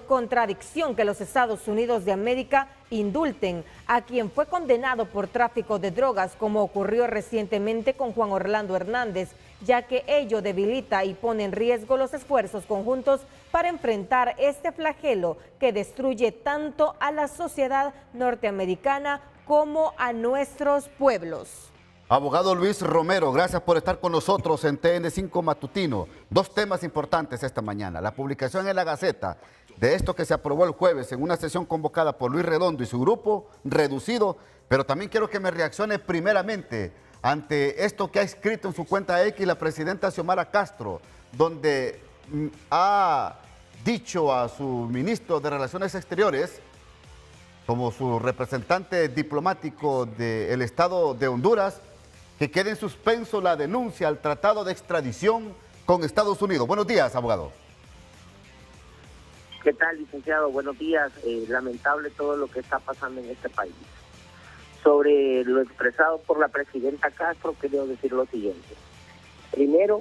contradicción que los Estados Unidos de América indulten a quien fue condenado por tráfico de drogas, como ocurrió recientemente con Juan Orlando Hernández, ya que ello debilita y pone en riesgo los esfuerzos conjuntos para enfrentar este flagelo que destruye tanto a la sociedad norteamericana como a nuestros pueblos. Abogado Luis Romero, gracias por estar con nosotros en TN5 Matutino. 2 temas importantes esta mañana: la publicación en la Gaceta de esto que se aprobó el jueves en una sesión convocada por Luis Redondo y su grupo reducido, pero también quiero que me reaccione primeramente ante esto que ha escrito en su cuenta X la presidenta Xiomara Castro, donde ha dicho a su ministro de Relaciones Exteriores, como su representante diplomático del Estado de Honduras, que quede en suspenso la denuncia al tratado de extradición con Estados Unidos. Buenos días, abogado. ¿Qué tal, licenciado? Buenos días. Lamentable todo lo que está pasando en este país. Sobre lo expresado por la presidenta Castro, quiero decir lo siguiente. Primero,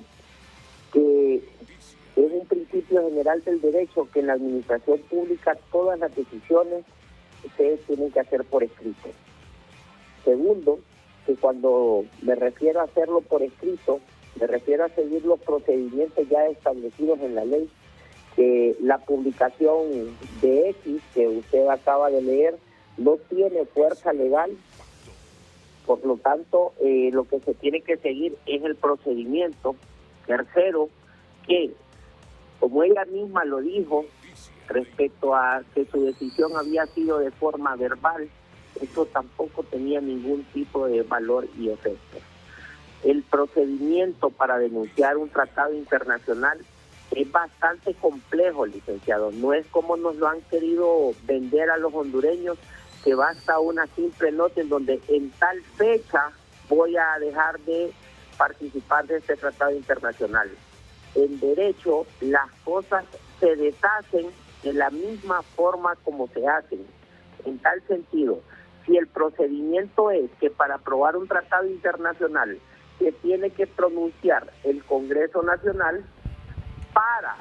que es un principio general del derecho que en la administración pública todas las decisiones ustedes tienen que hacer por escrito. Segundo, que cuando me refiero a hacerlo por escrito, me refiero a seguir los procedimientos ya establecidos en la ley, que la publicación de X que usted acaba de leer no tiene fuerza legal. Por lo tanto, lo que se tiene que seguir es el procedimiento. Tercero, que como ella misma lo dijo respecto a que su decisión había sido de forma verbal, eso tampoco tenía ningún tipo de valor y efecto. El procedimiento para denunciar un tratado internacional es bastante complejo, licenciado. No es como nos lo han querido vender a los hondureños, que basta una simple nota en donde en tal fecha voy a dejar de participar de este tratado internacional. En derecho, las cosas se deshacen de la misma forma como se hacen. En tal sentido, si el procedimiento es que para aprobar un tratado internacional se tiene que pronunciar el Congreso Nacional para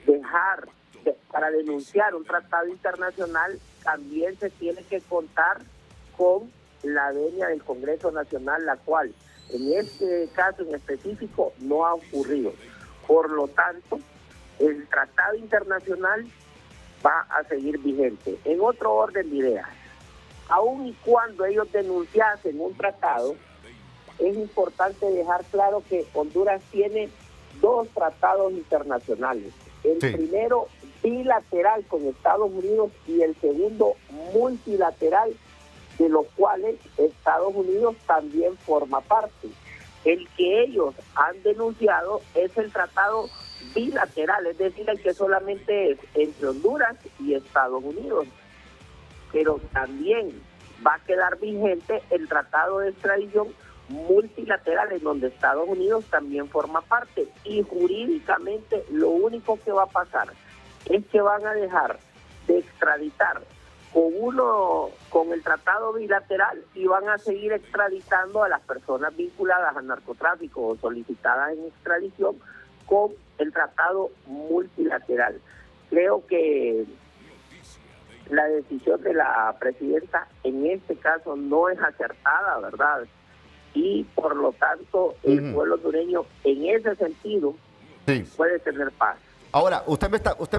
dejar para denunciar un tratado internacional también se tiene que contar con la venia del Congreso Nacional, la cual en este caso en específico no ha ocurrido. Por lo tanto, el tratado internacional va a seguir vigente. En otro orden de ideas, aun y cuando ellos denunciasen un tratado, es importante dejar claro que Honduras tiene 2 tratados internacionales. El primero bilateral con Estados Unidos y el segundo multilateral, de los cuales Estados Unidos también forma parte. El que ellos han denunciado es el tratado bilateral, es decir, el que solamente es entre Honduras y Estados Unidos. Pero también va a quedar vigente el tratado de extradición multilateral, en donde Estados Unidos también forma parte. Y jurídicamente lo único que va a pasar es que van a dejar de extraditar con el tratado bilateral y van a seguir extraditando a las personas vinculadas al narcotráfico o solicitadas en extradición con el tratado multilateral. Creo que la decisión de la presidenta en este caso no es acertada, ¿verdad? Y por lo tanto el pueblo hondureño en ese sentido puede tener paz. Ahora, usted me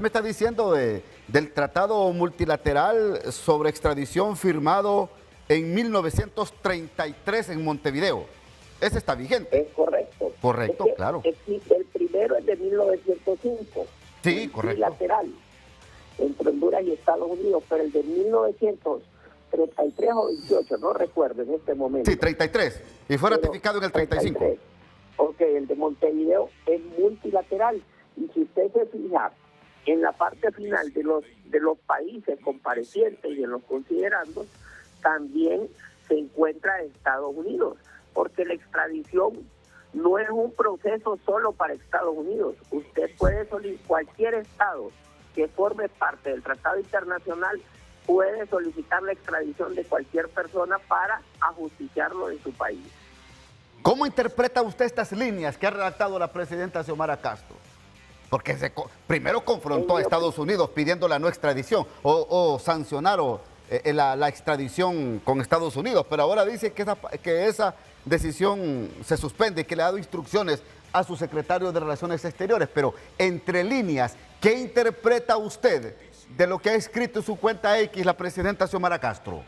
está diciendo del tratado multilateral sobre extradición firmado en 1933 en Montevideo. Ese está vigente. Es correcto. Correcto, claro. El primero es de 1905. Sí, correcto. Bilateral entre Honduras y Estados Unidos, pero el de 1933 o 28, no recuerdo en este momento. Sí, 33. Y fue ratificado en el 35. 33. Ok, el de Montevideo es multilateral. Y si usted se fija en la parte final de los países comparecientes y en los considerandos, también se encuentra Estados Unidos, porque la extradición no es un proceso solo para Estados Unidos. Usted puede solicitar, cualquier estado que forme parte del tratado internacional puede solicitar la extradición de cualquier persona para ajusticiarlo en su país. ¿Cómo interpreta usted estas líneas que ha redactado la presidenta Xiomara Castro? Porque primero confrontó a Estados Unidos pidiendo la no extradición o sancionaron la extradición con Estados Unidos, pero ahora dice que esa decisión se suspende y que le ha dado instrucciones a su secretario de Relaciones Exteriores. Pero entre líneas, ¿qué interpreta usted de lo que ha escrito en su cuenta X la presidenta Xiomara Castro?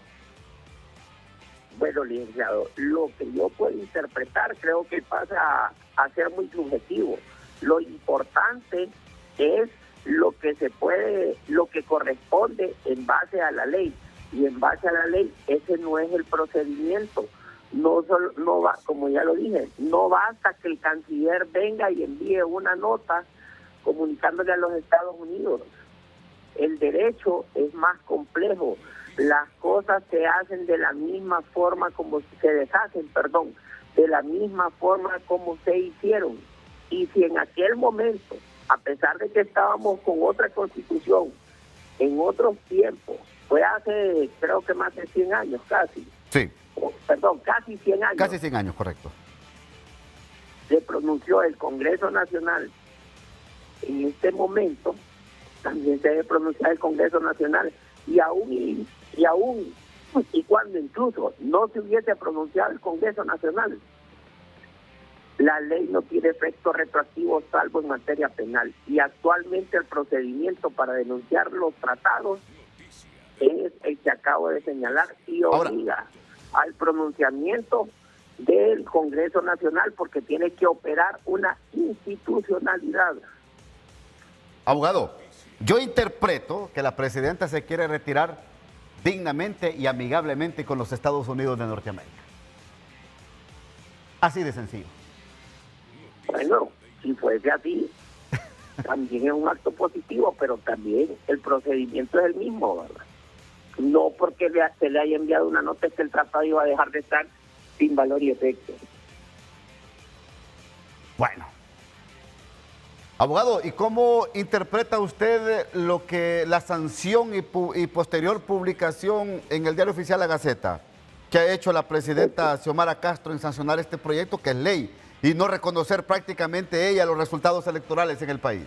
Bueno, licenciado, lo que yo puedo interpretar creo que pasa a ser muy subjetivo. Lo importante es lo que corresponde en base a la ley, y en base a la ley ese no es el procedimiento. No va, como ya lo dije, no basta que el canciller venga y envíe una nota comunicándole a los Estados Unidos. El derecho es más complejo. Las cosas se hacen de la misma forma como se deshacen, de la misma forma como se hicieron. Y si en aquel momento, a pesar de que estábamos con otra constitución, en otros tiempos, fue hace creo que más de 100 años casi. Sí. Casi 100 años. Casi 100 años, correcto. Se pronunció el Congreso Nacional. En este momento también se debe pronunciar el Congreso Nacional. Y cuando incluso no se hubiese pronunciado el Congreso Nacional, la ley no tiene efecto retroactivo salvo en materia penal. Y actualmente el procedimiento para denunciar los tratados es el que acabo de señalar y obliga al pronunciamiento del Congreso Nacional, porque tiene que operar una institucionalidad. Abogado, yo interpreto que la presidenta se quiere retirar dignamente y amigablemente con los Estados Unidos de Norteamérica. Así de sencillo. Bueno, si fuese así, también es un acto positivo, pero también el procedimiento es el mismo, ¿verdad? No porque se le haya enviado una nota es que el tratado iba a dejar de estar sin valor y efecto. Bueno. Abogado, ¿y cómo interpreta usted lo que la sanción y posterior publicación en el Diario Oficial La Gaceta que ha hecho la presidenta Xiomara Castro en sancionar este proyecto que es ley y no reconocer prácticamente ella los resultados electorales en el país?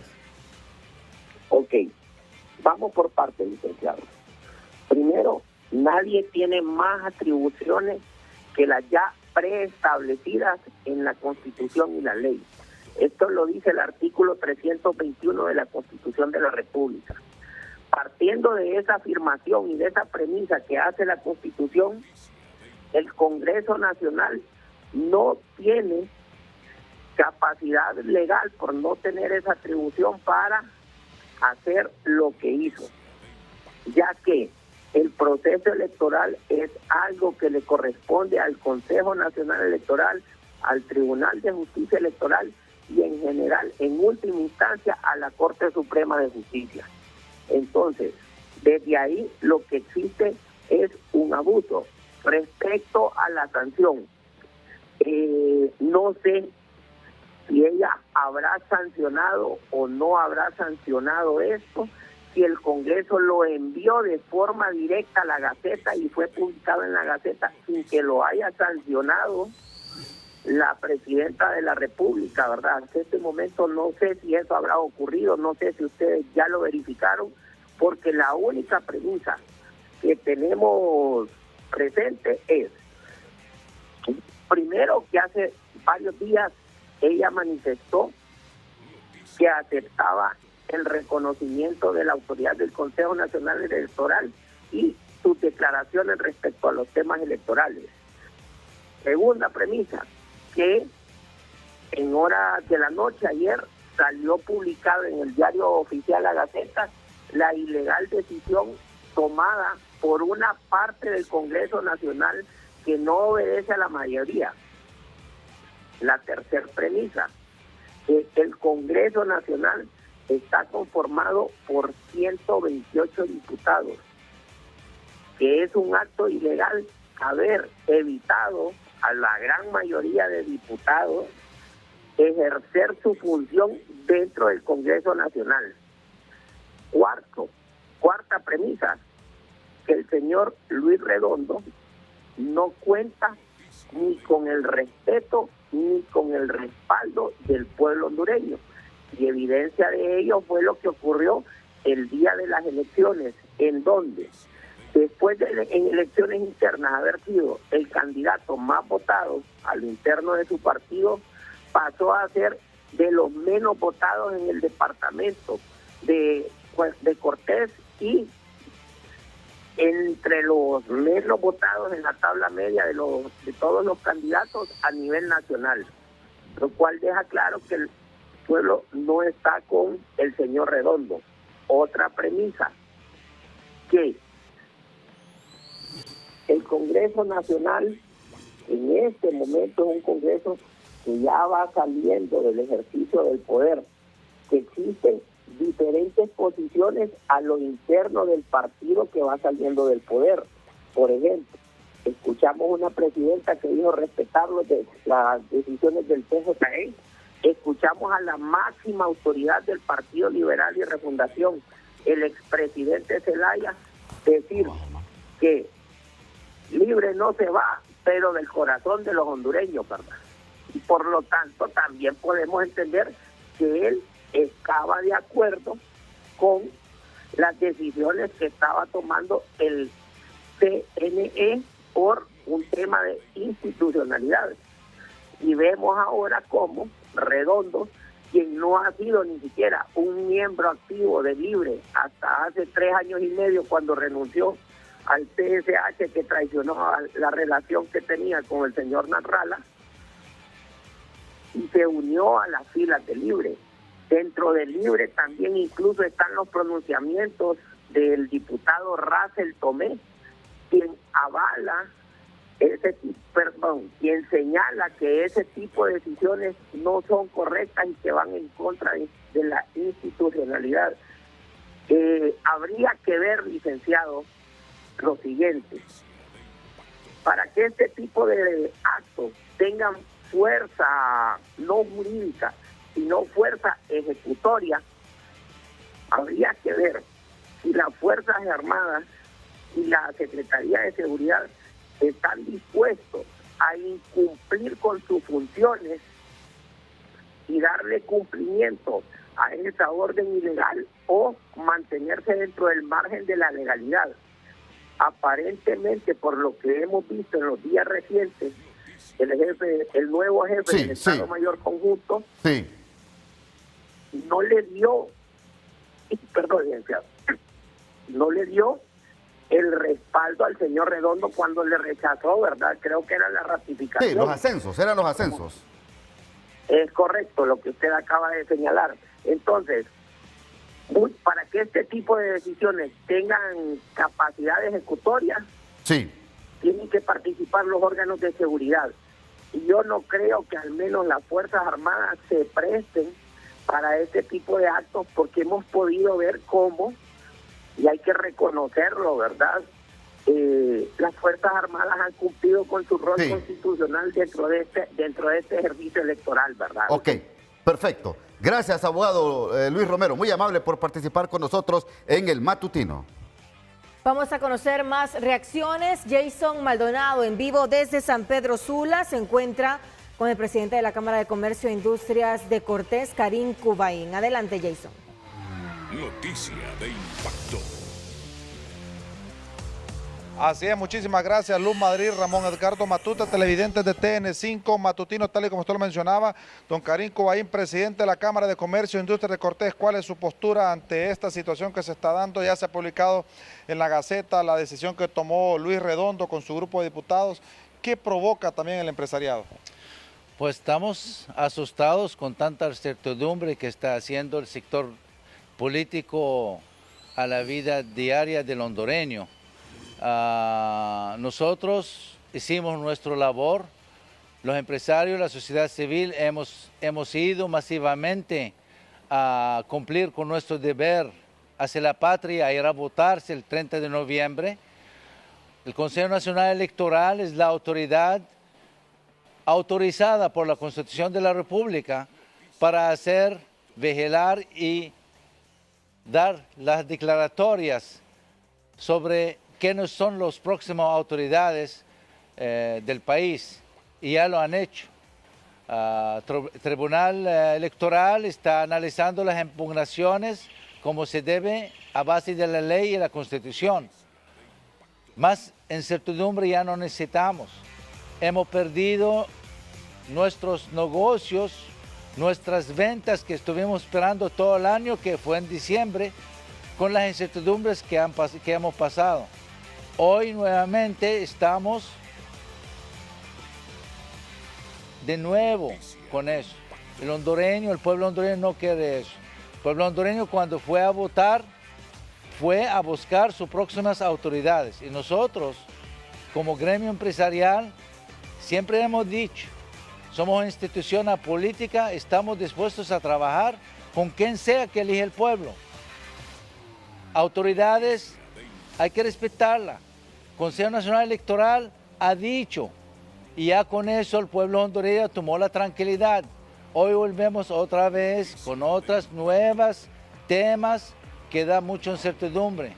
Ok, Vamos por partes, licenciado. Primero, nadie tiene más atribuciones que las ya preestablecidas en la Constitución y la ley. Esto lo dice el artículo 321 de la Constitución de la República. Partiendo de esa afirmación y de esa premisa que hace la Constitución, el Congreso Nacional no tiene capacidad legal, por no tener esa atribución, para hacer lo que hizo, ya que el proceso electoral es algo que le corresponde al Consejo Nacional Electoral, al Tribunal de Justicia Electoral y en general, en última instancia, a la Corte Suprema de Justicia. Entonces, desde ahí lo que existe es un abuso. Respecto a la sanción, no sé si ella habrá sancionado o no habrá sancionado esto, si el Congreso lo envió de forma directa a la Gaceta y fue publicado en la Gaceta sin que lo haya sancionado la Presidenta de la República, ¿verdad? Hasta este momento no sé si eso habrá ocurrido, no sé si ustedes ya lo verificaron, porque la única premisa que tenemos presente es, primero, que hace varios días ella manifestó que aceptaba el reconocimiento de la autoridad del Consejo Nacional Electoral y sus declaraciones respecto a los temas electorales. Segunda premisa, que en horas de la noche ayer salió publicado en el diario oficial La Gaceta la ilegal decisión tomada por una parte del Congreso Nacional que no obedece a la mayoría. La tercera premisa, que el Congreso Nacional está conformado por 128 diputados, que es un acto ilegal haber evitado a la gran mayoría de diputados ejercer su función dentro del Congreso Nacional. Cuarta premisa, que el señor Luis Redondo no cuenta ni con el respeto ni con el respaldo del pueblo hondureño. Y evidencia de ello fue lo que ocurrió el día de las elecciones, en donde, después de en elecciones internas haber sido el candidato más votado a lo interno de su partido, pasó a ser de los menos votados en el departamento de Cortés y entre los menos votados en la tabla media de todos los candidatos a nivel nacional, lo cual deja claro que el pueblo no está con el señor Redondo. Otra premisa, que el Congreso Nacional en este momento es un Congreso que ya va saliendo del ejercicio del poder, que existen diferentes posiciones a lo interno del partido que va saliendo del poder. Por ejemplo, escuchamos una presidenta que dijo respetar las decisiones del CJE, escuchamos a la máxima autoridad del Partido Liberal y Refundación, el expresidente Zelaya, decir que libre no se va, pero del corazón de los hondureños, ¿verdad? Y por lo tanto también podemos entender que él estaba de acuerdo con las decisiones que estaba tomando el CNE por un tema de institucionalidad. Y vemos ahora cómo Redondo, quien no ha sido ni siquiera un miembro activo de Libre hasta hace 3 años y medio, cuando renunció al PSH, que traicionó la relación que tenía con el señor Narrala, y se unió a las filas de Libre. Dentro de Libre también incluso están los pronunciamientos del diputado Russell Tomé, quien avala quien señala que ese tipo de decisiones no son correctas y que van en contra de la institucionalidad. Habría que ver, licenciado, lo siguiente: para que este tipo de actos tengan fuerza no jurídica, sino fuerza ejecutoria, habría que ver si las Fuerzas Armadas y la Secretaría de Seguridad están dispuestos a incumplir con sus funciones y dar darle cumplimiento a esa orden ilegal o mantenerse dentro del margen de la legalidad. Aparentemente, por lo que hemos visto en los días recientes, el nuevo jefe del Estado Mayor Conjunto no le dio, no le dio el respaldo al señor Redondo cuando le rechazó, ¿verdad? Creo que era la ratificación. Sí, los ascensos, eran los ascensos. Es correcto lo que usted acaba de señalar. Entonces, para que este tipo de decisiones tengan capacidad ejecutoria, tienen que participar los órganos de seguridad. Y yo no creo que al menos las Fuerzas Armadas se presten para este tipo de actos, porque hemos podido ver cómo, y hay que reconocerlo, ¿verdad? Las Fuerzas Armadas han cumplido con su rol constitucional dentro de este ejercicio electoral, ¿verdad? Ok, perfecto. Gracias, abogado Luis Romero. Muy amable por participar con nosotros en el matutino. Vamos a conocer más reacciones. Jason Maldonado, en vivo desde San Pedro Sula, se encuentra con el presidente de la Cámara de Comercio e Industrias de Cortés, Karim Kubain. Adelante, Jason. Noticia de impacto. Así es, muchísimas gracias Luz Madrid, Ramón Edgardo Matute, televidentes de TN5 Matutino, tal y como usted lo mencionaba. Don Karim Kubain, presidente de la Cámara de Comercio e Industria de Cortés, ¿cuál es su postura ante esta situación que se está dando? Ya se ha publicado en la Gaceta la decisión que tomó Luis Redondo con su grupo de diputados. ¿Qué provoca también el empresariado? Pues estamos asustados con tanta incertidumbre que está haciendo el sector político a la vida diaria del hondureño. Nosotros hicimos nuestra labor, los empresarios, la sociedad civil, hemos ido masivamente a cumplir con nuestro deber hacia la patria, a ir a votarse el 30 de noviembre. El Consejo Nacional Electoral es la autoridad autorizada por la Constitución de la República para vigilar y dar las declaratorias sobre quiénes son las próximas autoridades del país, y ya lo han hecho. El Tribunal Electoral está analizando las impugnaciones como se debe a base de la ley y la Constitución. Más incertidumbre ya no necesitamos. Hemos perdido nuestros negocios, nuestras ventas que estuvimos esperando todo el año, que fue en diciembre, con las incertidumbres que hemos pasado. Hoy nuevamente estamos de nuevo con eso. El pueblo hondureño no quiere eso. El pueblo hondureño, cuando fue a votar, fue a buscar sus próximas autoridades. Y nosotros, como gremio empresarial, siempre hemos dicho, somos una institución apolítica, estamos dispuestos a trabajar con quien sea que elige el pueblo. Autoridades, hay que respetarla. Consejo Nacional Electoral ha dicho, y ya con eso el pueblo hondureño tomó la tranquilidad. Hoy volvemos otra vez con otras nuevas temas que dan mucha incertidumbre.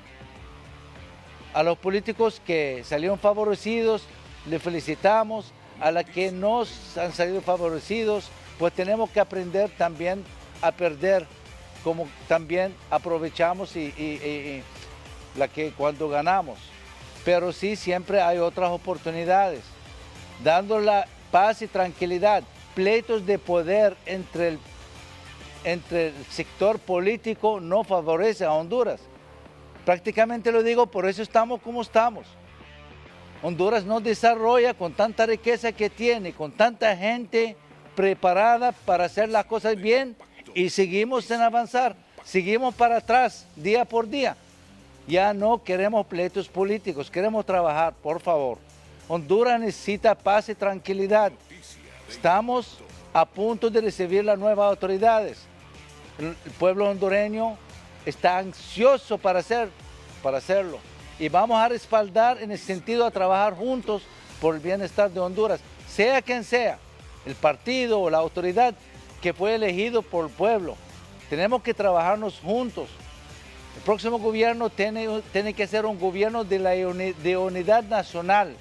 A los políticos que salieron favorecidos, les felicitamos. A los que no han salido favorecidos, pues tenemos que aprender también a perder, como también aprovechamos cuando ganamos. Pero sí, siempre hay otras oportunidades, dando la paz y tranquilidad. Pleitos de poder entre el sector político no favorece a Honduras. Prácticamente lo digo, por eso estamos como estamos. Honduras no desarrolla con tanta riqueza que tiene, con tanta gente preparada para hacer las cosas bien, y seguimos sin avanzar, seguimos para atrás día por día. Ya no queremos pleitos políticos, queremos trabajar, por favor. Honduras necesita paz y tranquilidad. Estamos a punto de recibir las nuevas autoridades. El pueblo hondureño está ansioso para hacerlo. Y vamos a respaldar en el sentido de trabajar juntos por el bienestar de Honduras, sea quien sea, el partido o la autoridad que fue elegido por el pueblo. Tenemos que trabajarnos juntos. El próximo gobierno tiene que ser un gobierno de unidad nacional,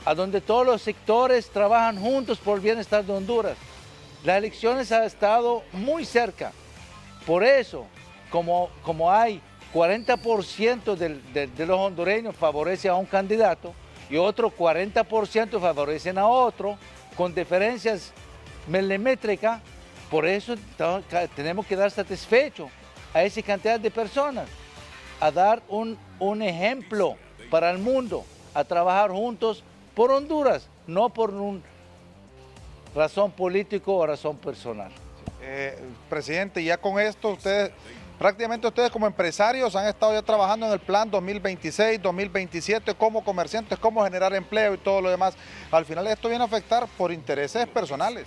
a donde todos los sectores trabajan juntos por el bienestar de Honduras. Las elecciones han estado muy cerca. Por eso, como hay 40% de los hondureños favorece a un candidato y otro 40% favorecen a otro, con diferencias milimétricas, por eso tenemos que dar satisfecho a esa cantidad de personas, a dar un ejemplo para el mundo, a trabajar juntos por Honduras, no por una razón política o razón personal. Presidente, ya con esto prácticamente ustedes como empresarios han estado ya trabajando en el plan 2026, 2027, como comerciantes, cómo generar empleo y todo lo demás. Al final esto viene a afectar por intereses personales.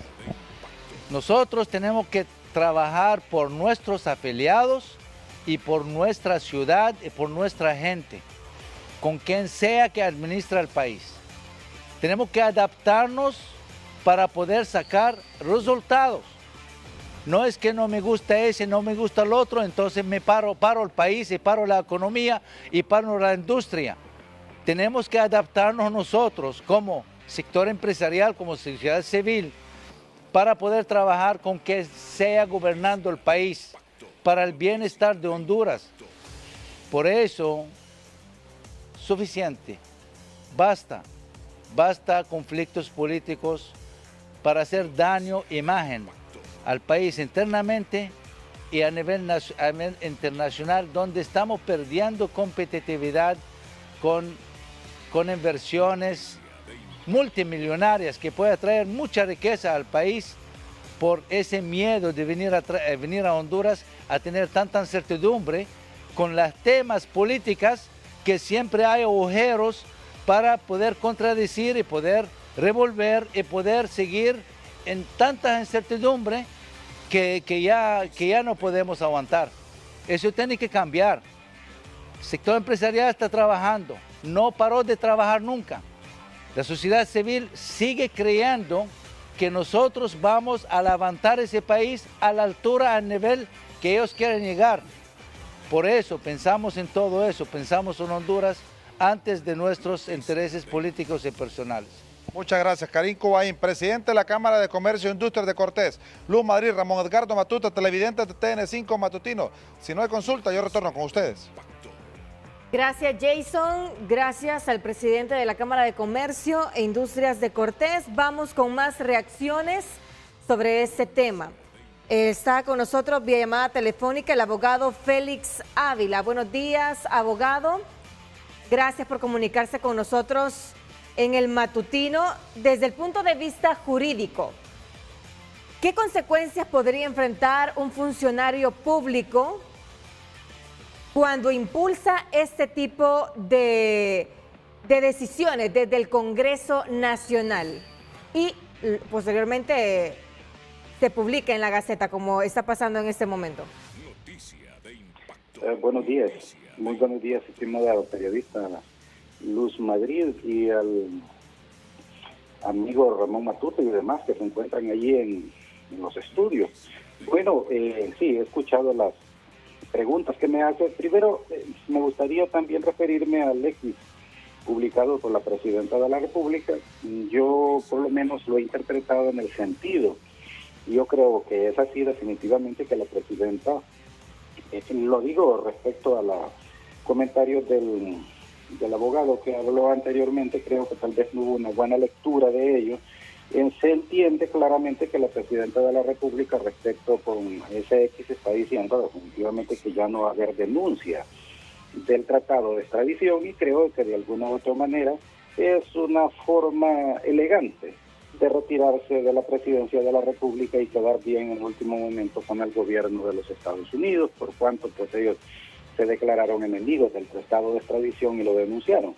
Nosotros tenemos que trabajar por nuestros afiliados y por nuestra ciudad y por nuestra gente, con quien sea que administra el país. Tenemos que adaptarnos para poder sacar resultados. No es que no me gusta ese, no me gusta el otro, entonces paro el país y paro la economía y paro la industria. Tenemos que adaptarnos nosotros como sector empresarial, como sociedad civil, para poder trabajar con que sea gobernando el país, para el bienestar de Honduras. Por eso, suficiente, basta conflictos políticos para hacer daño imagen al país internamente y a nivel internacional, donde estamos perdiendo competitividad con inversiones multimillonarias que puede traer mucha riqueza al país por ese miedo de venir a Honduras a tener tanta incertidumbre con las temas políticas que siempre hay agujeros para poder contradecir y poder revolver y poder seguir en tanta incertidumbre que ya no podemos aguantar. Eso tiene que cambiar. El sector empresarial está trabajando, no paró de trabajar nunca. La sociedad civil sigue creyendo que nosotros vamos a levantar ese país a la altura, al nivel que ellos quieren llegar. Por eso pensamos en todo eso, pensamos en Honduras antes de nuestros intereses políticos y personales. Muchas gracias, Karim Cobain, presidente de la Cámara de Comercio e Industria de Cortés. Luz Madrid, Ramón Edgardo Matute, televidente de TN5 Matutino. Si no hay consulta, yo retorno con ustedes. Gracias, Jason. Gracias al presidente de la Cámara de Comercio e Industrias de Cortés. Vamos con más reacciones sobre este tema. Está con nosotros vía llamada telefónica el abogado Félix Ávila. Buenos días, abogado. Gracias por comunicarse con nosotros en el matutino. Desde el punto de vista jurídico, ¿qué consecuencias podría enfrentar un funcionario público cuando impulsa este tipo de decisiones desde el Congreso Nacional y posteriormente se publica en la Gaceta, como está pasando en este momento? Buenos días, muy buenos días, estimada periodista Luz Madrid y al amigo Ramón Matute y demás que se encuentran allí en los estudios. Bueno, sí, he escuchado las preguntas que me hace. Primero, me gustaría también referirme al X publicado por la Presidenta de la República. Yo por lo menos lo he interpretado en el sentido, yo creo que es así definitivamente, que la Presidenta, lo digo respecto a los comentarios del abogado que habló anteriormente, creo que tal vez no hubo una buena lectura de ello. Se entiende claramente que la Presidenta de la República respecto con ese X está diciendo definitivamente que ya no va a haber denuncia del tratado de extradición, y creo que de alguna u otra manera es una forma elegante de retirarse de la presidencia de la República y quedar bien en el último momento con el gobierno de los Estados Unidos, por cuanto pues ellos se declararon enemigos del tratado de extradición y lo denunciaron.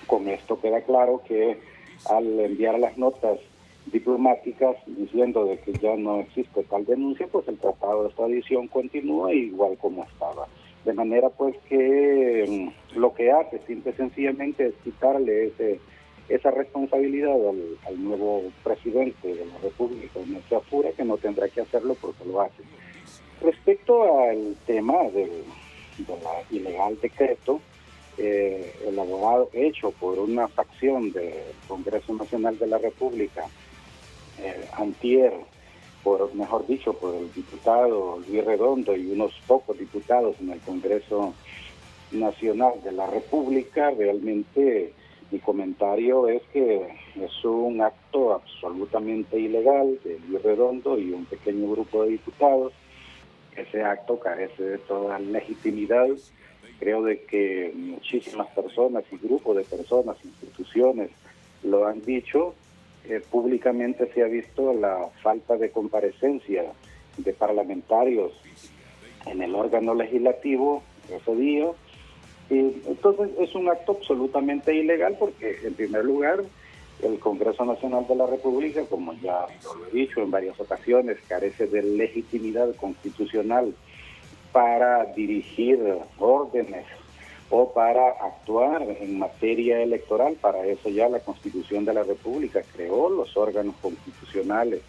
Con esto queda claro que al enviar las notas diplomáticas diciendo de que ya no existe tal denuncia, pues el tratado de extradición continúa igual como estaba. De manera pues que lo que hace simple y sencillamente es quitarle esa responsabilidad al nuevo presidente de la República, Ignacio Afura, que no tendrá que hacerlo porque lo hace. Respecto al tema de la ilegal decreto, elaborado, hecho por una facción del Congreso Nacional de la República, antier, mejor dicho, por el diputado Luis Redondo y unos pocos diputados en el Congreso Nacional de la República, realmente mi comentario es que es un acto absolutamente ilegal de Luis Redondo y un pequeño grupo de diputados. Ese acto carece de toda legitimidad. Creo de que muchísimas personas y grupos de personas, instituciones, lo han dicho. Públicamente se ha visto la falta de comparecencia de parlamentarios en el órgano legislativo ese día. Y entonces es un acto absolutamente ilegal porque, en primer lugar, el Congreso Nacional de la República, como ya lo he dicho en varias ocasiones, carece de legitimidad constitucional para dirigir órdenes o para actuar en materia electoral. Para eso ya la Constitución de la República creó los órganos constitucionales,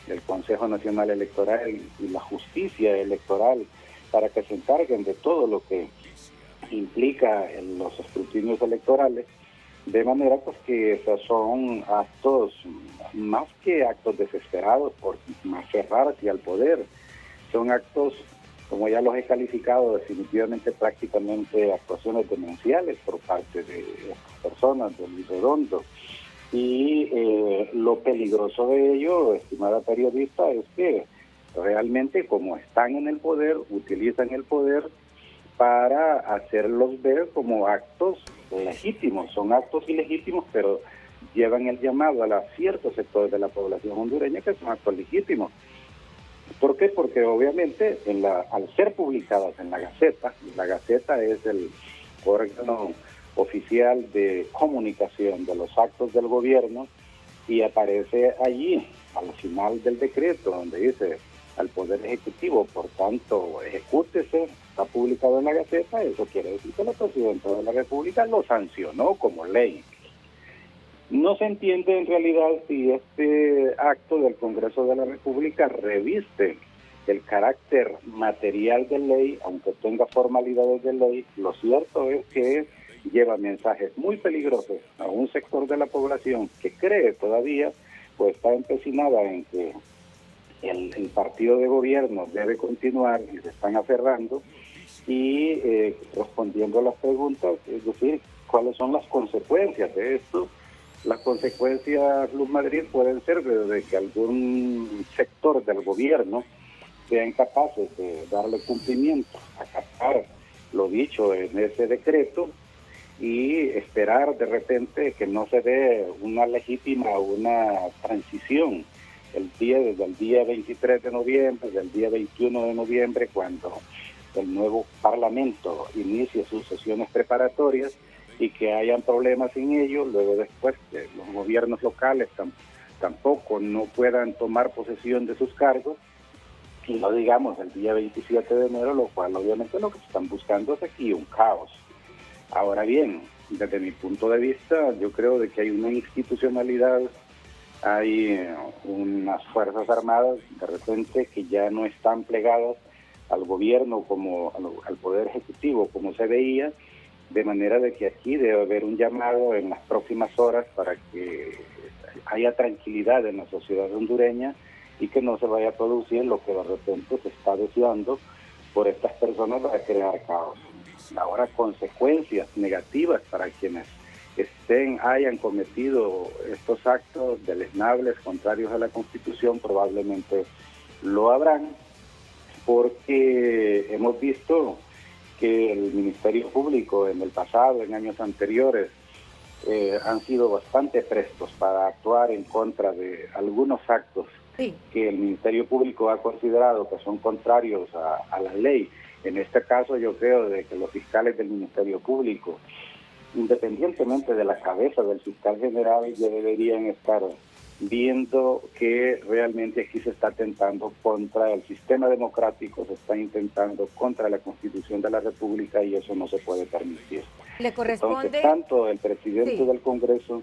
el Consejo Nacional Electoral y la Justicia Electoral, para que se encarguen de todo lo que implica en los escrutinios electorales, de manera pues que esos son actos, más que actos desesperados por aferrarse al poder, son actos, como ya los he calificado, definitivamente prácticamente actuaciones demenciales por parte de estas personas, de Luis Redondo. Y lo peligroso de ello, estimada periodista, es que realmente como están en el poder, utilizan el poder para hacerlos ver como actos legítimos. Son actos ilegítimos, pero llevan el llamado a ciertos sectores de la población hondureña que son actos legítimos. ¿Por qué? Porque obviamente al ser publicadas en la Gaceta es el órgano oficial de comunicación de los actos del gobierno, y aparece allí al final del decreto donde dice al Poder Ejecutivo, por tanto, ejecútese, está publicado en la Gaceta. Eso quiere decir que la Presidenta de la República lo sancionó como ley. No se entiende en realidad si este acto del Congreso de la República reviste el carácter material de ley, aunque tenga formalidades de ley. Lo cierto es que lleva mensajes muy peligrosos a un sector de la población que cree todavía, pues está empecinada en que el partido de gobierno debe continuar y se están aferrando, y respondiendo a las preguntas, es decir, cuáles son las consecuencias de esto. Las consecuencias, Luz Madrid, pueden ser de que algún sector del gobierno sea incapaz de darle cumplimiento, acatar lo dicho en ese decreto y esperar de repente que no se dé una legítima, una transición desde el día 23 de noviembre, del día 21 de noviembre, cuando el nuevo Parlamento inicie sus sesiones preparatorias, y que hayan problemas en ello, luego después que los gobiernos locales tampoco no puedan tomar posesión de sus cargos, y no digamos el día 27 de enero, lo cual obviamente lo que están buscando es aquí un caos. Ahora bien, desde mi punto de vista, yo creo de que hay una institucionalidad, hay unas Fuerzas Armadas de repente que ya no están plegadas al gobierno como al Poder Ejecutivo como se veía, de manera de que aquí debe haber un llamado en las próximas horas para que haya tranquilidad en la sociedad hondureña y que no se vaya a producir lo que de repente se está deseando por estas personas para crear caos. Ahora, consecuencias negativas para quienes hayan cometido estos actos deleznables, contrarios a la Constitución, probablemente lo habrán, porque hemos visto que el Ministerio Público en el pasado, en años anteriores, han sido bastante prestos para actuar en contra de algunos actos que el Ministerio Público ha considerado que son contrarios a la ley. En este caso yo creo de que los fiscales del Ministerio Público, independientemente de la cabeza del fiscal general, ya deberían estar viendo que realmente aquí se está atentando contra el sistema democrático, se está intentando contra la Constitución de la República, y eso no se puede permitir. Le corresponde... Entonces, tanto el presidente del Congreso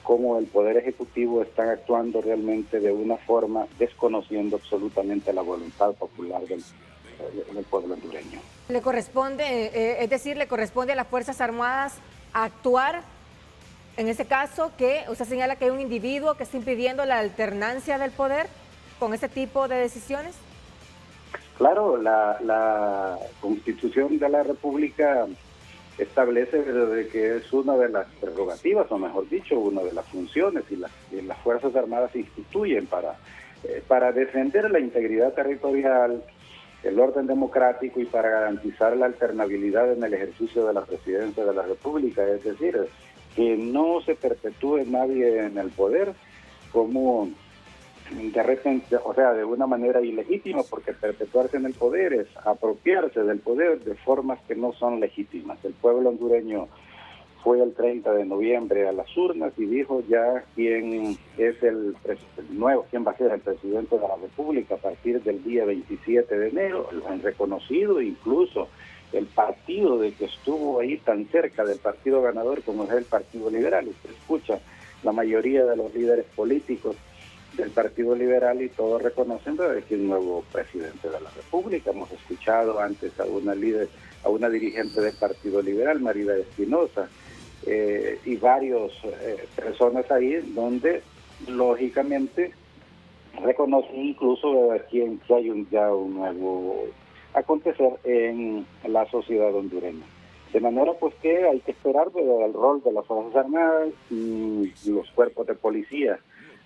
como el Poder Ejecutivo están actuando realmente de una forma desconociendo absolutamente la voluntad popular del pueblo hondureño. Le corresponde, es decir, le corresponde a las Fuerzas Armadas actuar. En ese caso, que usted señala que hay un individuo que está impidiendo la alternancia del poder. con ese tipo de decisiones? Claro, la Constitución de la República establece de que es una de las prerrogativas, o mejor dicho, una de las funciones y las Fuerzas Armadas se instituyen para defender la integridad territorial, el orden democrático y para garantizar la alternabilidad en el ejercicio de la presidencia de la República, es decir, que no se perpetúe nadie en el poder como de repente, o sea, de una manera ilegítima, porque perpetuarse en el poder es apropiarse del poder de formas que no son legítimas. El pueblo hondureño fue el 30 de noviembre a las urnas y dijo ya quién es quién va a ser el presidente de la República a partir del día 27 de enero. Lo han reconocido, incluso el partido de que estuvo ahí tan cerca del partido ganador como es el Partido Liberal. Usted escucha la mayoría de los líderes políticos del Partido Liberal y todos reconocen que es el nuevo presidente de la República. Hemos escuchado antes a una dirigente del Partido Liberal, Marida Espinosa, y varias personas ahí donde lógicamente reconocen incluso que hay un nuevo acontecer en la sociedad hondureña. De manera pues que hay que esperar el rol de las Fuerzas Armadas y los cuerpos de policía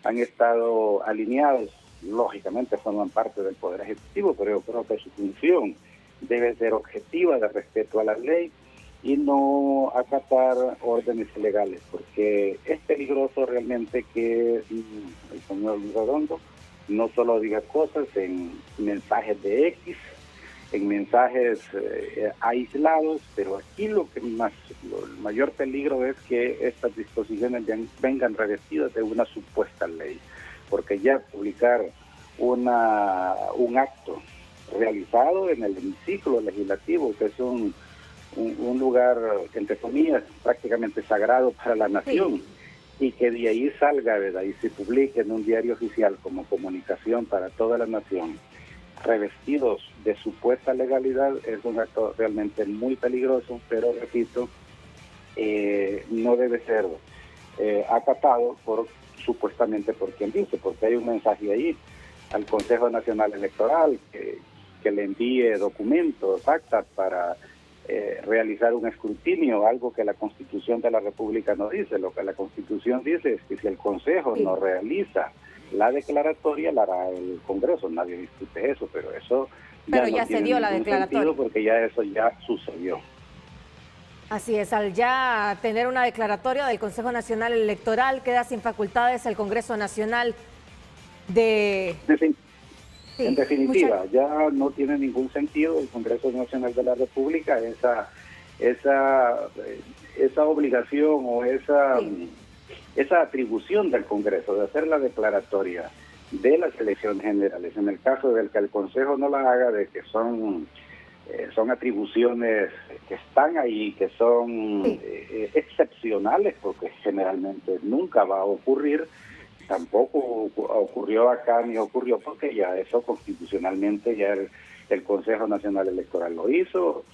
han estado alineados, lógicamente forman parte del Poder Ejecutivo, pero yo creo que su función debe ser objetiva de respeto a la ley y no acatar órdenes ilegales, porque es peligroso realmente que el señor Luis Redondo no solo diga cosas en mensajes de X, en mensajes aislados, pero aquí el mayor peligro es que estas disposiciones vengan revestidas de una supuesta ley, porque ya publicar un acto realizado en el hemiciclo legislativo, que es un lugar, entre comillas, prácticamente sagrado para la nación, y que de ahí salga, ¿verdad?, y se publique en un diario oficial como comunicación para toda la nación, revestidos de supuesta legalidad, es un acto realmente muy peligroso, pero repito, no debe ser acatado supuestamente por quien dice, porque hay un mensaje ahí al Consejo Nacional Electoral que le envíe documentos, actas para realizar un escrutinio, algo que la Constitución de la República no dice. Lo que la Constitución dice es que si el Consejo no realiza la declaratoria, la hará el Congreso. Nadie discute eso, pero eso ya se dio la declaratoria, porque ya eso ya sucedió. Así es, al ya tener una declaratoria del Consejo Nacional Electoral, queda sin facultades el Congreso Nacional En definitiva, ya no tiene ningún sentido el Congreso Nacional de la República esa obligación o esa atribución del Congreso de hacer la declaratoria de las elecciones generales. En el caso del que el Consejo no la haga, de que son atribuciones que están ahí, que son excepcionales, porque generalmente nunca va a ocurrir. Tampoco ocurrió acá ni ocurrió porque ya eso constitucionalmente ya el Consejo Nacional Electoral lo hizo.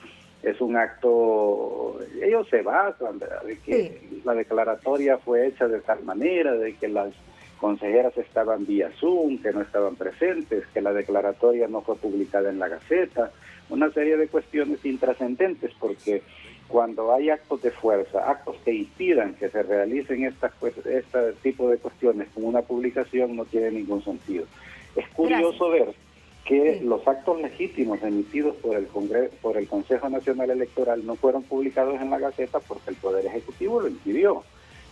Es un acto, ellos se basan, ¿verdad?, de que la declaratoria fue hecha de tal manera, de que las consejeras estaban vía Zoom, que no estaban presentes, que la declaratoria no fue publicada en la Gaceta, una serie de cuestiones intrascendentes, porque cuando hay actos de fuerza, actos que impidan que se realicen este tipo de cuestiones como una publicación, no tiene ningún sentido. Es curioso ver que los actos legítimos emitidos por el Consejo Nacional Electoral no fueron publicados en la Gaceta porque el Poder Ejecutivo lo impidió.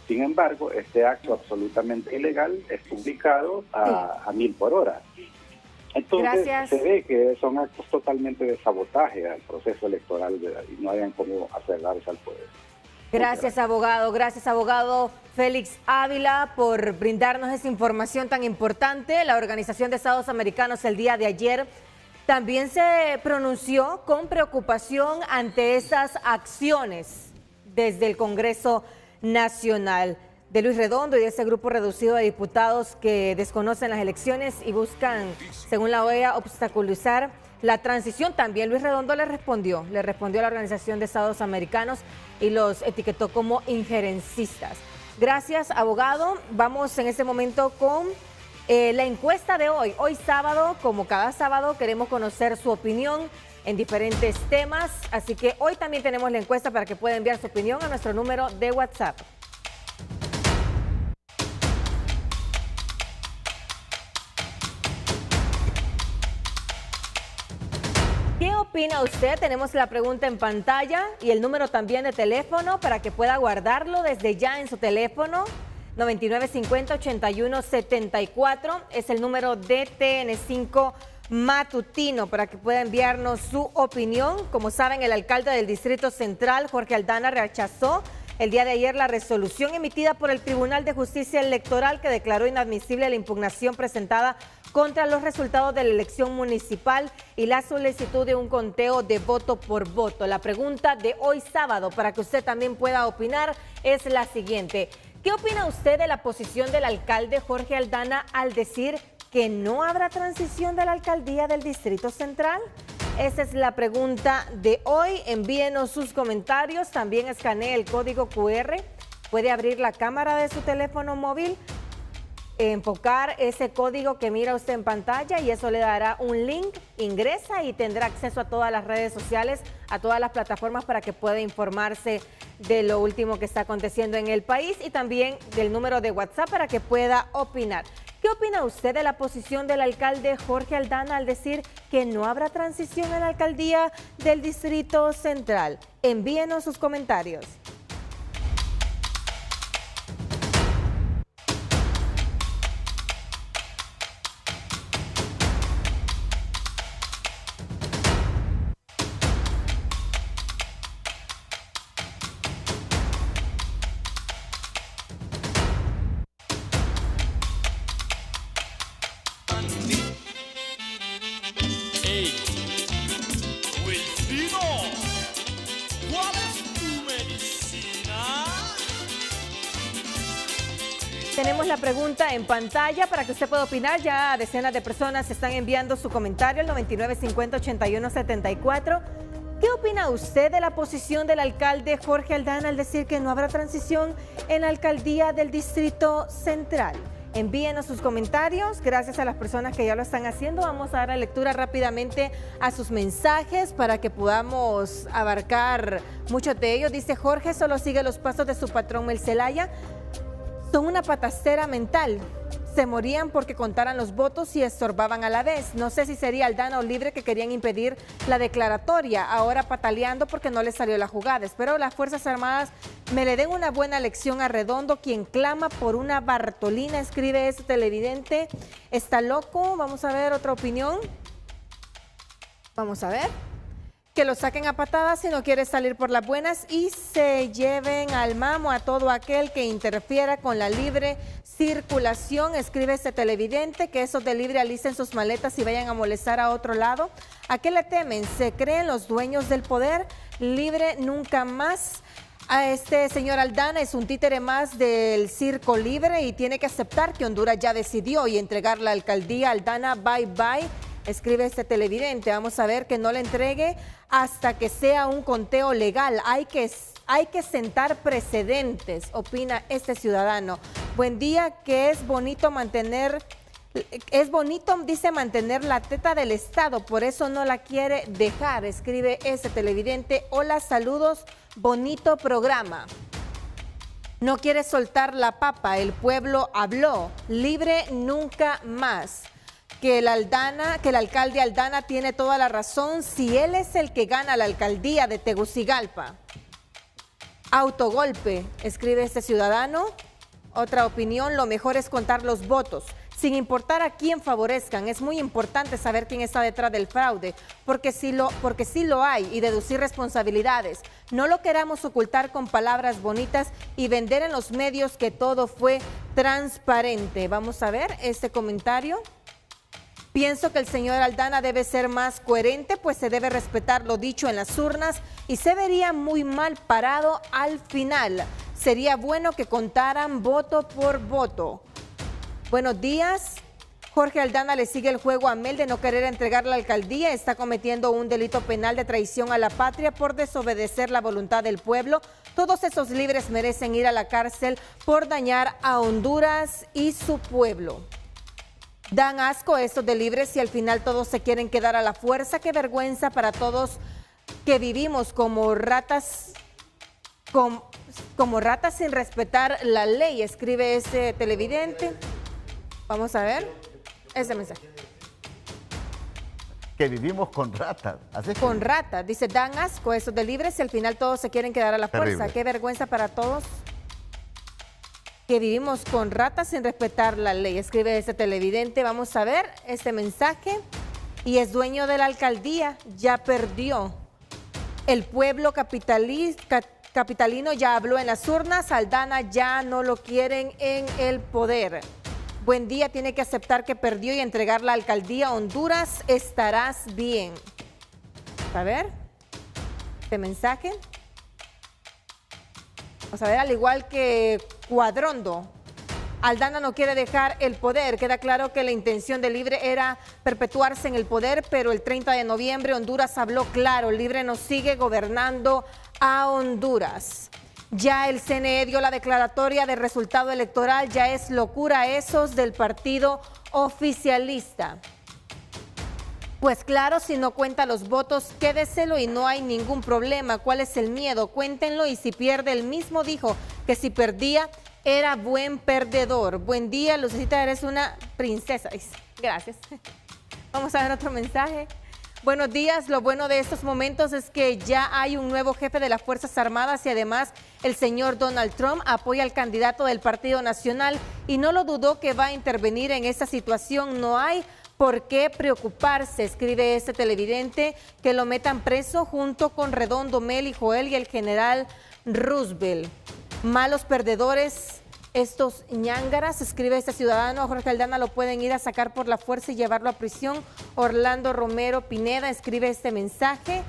Sin embargo, este acto absolutamente ilegal es publicado a 1000 por hora. Entonces se ve que son actos totalmente de sabotaje al proceso electoral, ¿verdad?, y no hayan cómo acercarse al poder. Gracias, abogado. Gracias, abogado Félix Ávila, por brindarnos esa información tan importante. La Organización de Estados Americanos el día de ayer también se pronunció con preocupación ante esas acciones desde el Congreso Nacional de Luis Redondo y de ese grupo reducido de diputados que desconocen las elecciones y buscan, según la OEA, obstaculizar la transición. También Luis Redondo le respondió a la Organización de Estados Americanos y los etiquetó como injerencistas. Gracias, abogado. Vamos en este momento con La encuesta de hoy sábado, como cada sábado, queremos conocer su opinión en diferentes temas, así que hoy también tenemos la encuesta para que pueda enviar su opinión a nuestro número de WhatsApp. ¿Qué opina usted? Tenemos la pregunta en pantalla y el número también de teléfono para que pueda guardarlo desde ya en su teléfono. 9950-8174 es el número de TN5 Matutino para que pueda enviarnos su opinión. Como saben, el alcalde del Distrito Central, Jorge Aldana, rechazó el día de ayer la resolución emitida por el Tribunal de Justicia Electoral que declaró inadmisible la impugnación presentada contra los resultados de la elección municipal y la solicitud de un conteo de voto por voto. La pregunta de hoy sábado, para que usted también pueda opinar, es la siguiente. ¿Qué opina usted de la posición del alcalde Jorge Aldana al decir que no habrá transición de la alcaldía del Distrito Central? Esa es la pregunta de hoy. Envíenos sus comentarios. También escanee el código QR. Puede abrir la cámara de su teléfono móvil, enfocar ese código que mira usted en pantalla y eso le dará un link. Ingresa y tendrá acceso a todas las redes sociales, a todas las plataformas para que pueda informarse de lo último que está aconteciendo en el país y también del número de WhatsApp para que pueda opinar. ¿Qué opina usted de la posición del alcalde Jorge Aldana al decir que no habrá transición en la alcaldía del Distrito Central? Envíenos sus comentarios. Tenemos la pregunta en pantalla para que usted pueda opinar. Ya decenas de personas están enviando su comentario al 9950-8174. ¿Qué opina usted de la posición del alcalde Jorge Aldana al decir que no habrá transición en la alcaldía del Distrito Central? Envíenos sus comentarios. Gracias a las personas que ya lo están haciendo. Vamos a dar la lectura rápidamente a sus mensajes para que podamos abarcar muchos de ellos. Dice Jorge, solo sigue los pasos de su patrón Mel Zelaya. Son una patacera mental. Se morían porque contaran los votos y estorbaban a la vez. No sé si sería Aldana o Libre que querían impedir la declaratoria, ahora pataleando porque no les salió la jugada. Espero las Fuerzas Armadas me le den una buena lección a Redondo, quien clama por una Bartolina, escribe ese televidente. Está loco. Vamos a ver otra opinión. Vamos a ver. Que lo saquen a patadas si no quiere salir por las buenas y se lleven al mamo a todo aquel que interfiera con la libre circulación, escribe este televidente. Que esos de Libre alicen sus maletas y vayan a molestar a otro lado. ¿A qué le temen? ¿Se creen los dueños del poder? Libre nunca más. A este señor Aldana es un títere más del circo Libre y tiene que aceptar que Honduras ya decidió y entregar la alcaldía. Aldana, bye bye. Escribe este televidente. Vamos a ver que no le entregue hasta que sea un conteo legal. Hay que sentar precedentes, opina este ciudadano. Buen día, que es bonito, dice, mantener la teta del Estado, por eso no la quiere dejar, escribe ese televidente. Hola, saludos, bonito programa. No quiere soltar la papa, el pueblo habló, Libre nunca más. Que el alcalde Aldana tiene toda la razón si él es el que gana la alcaldía de Tegucigalpa. Autogolpe, escribe este ciudadano. Otra opinión, lo mejor es contar los votos, sin importar a quién favorezcan. Es muy importante saber quién está detrás del fraude, porque sí lo hay, y deducir responsabilidades. No lo queramos ocultar con palabras bonitas y vender en los medios que todo fue transparente. Vamos a ver este comentario. Pienso que el señor Aldana debe ser más coherente, pues se debe respetar lo dicho en las urnas y se vería muy mal parado al final. Sería bueno que contaran voto por voto. Buenos días. Jorge Aldana le sigue el juego a Mel de no querer entregar la alcaldía. Está cometiendo un delito penal de traición a la patria por desobedecer la voluntad del pueblo. Todos esos libres merecen ir a la cárcel por dañar a Honduras y su pueblo. Dan asco estos de libres y al final todos se quieren quedar a la fuerza. Qué vergüenza para todos que vivimos como ratas, como ratas sin respetar la ley, escribe ese televidente. Vamos a ver ese mensaje. Que vivimos con ratas. Así es con ratas. Dice, dan asco esos de libres y al final todos se quieren quedar a la fuerza. Terrible. Qué vergüenza para todos que vivimos con ratas sin respetar la ley, escribe ese televidente. Vamos a ver este mensaje. Y es dueño de la alcaldía, ya perdió. El pueblo capitalino ya habló en las urnas, Aldana ya no lo quieren en el poder. Buen día, tiene que aceptar que perdió y entregar la alcaldía a Honduras, estarás bien. A ver, este mensaje. Vamos a ver, al igual que Cuadrondo, Aldana no quiere dejar el poder. Queda claro que la intención de Libre era perpetuarse en el poder, pero el 30 de noviembre Honduras habló claro. Libre no sigue gobernando a Honduras. Ya el CNE dio la declaratoria de resultado electoral. Ya es locura esos del partido oficialista. Pues claro, si no cuenta los votos, quédeselo y no hay ningún problema. ¿Cuál es el miedo? Cuéntenlo y si pierde, él mismo dijo que si perdía era buen perdedor. Buen día, Lucecita, eres una princesa. Gracias. Vamos a ver otro mensaje. Buenos días, lo bueno de estos momentos es que ya hay un nuevo jefe de las Fuerzas Armadas y además el señor Donald Trump apoya al candidato del Partido Nacional y no lo dudó que va a intervenir en esta situación. No hay por qué preocuparse, escribe este televidente, que lo metan preso junto con Redondo, Mel y Joel y el general Roosevelt. Malos perdedores, estos ñángaras, escribe este ciudadano. A Jorge Aldana lo pueden ir a sacar por la fuerza y llevarlo a prisión. Orlando Romero Pineda escribe este mensaje.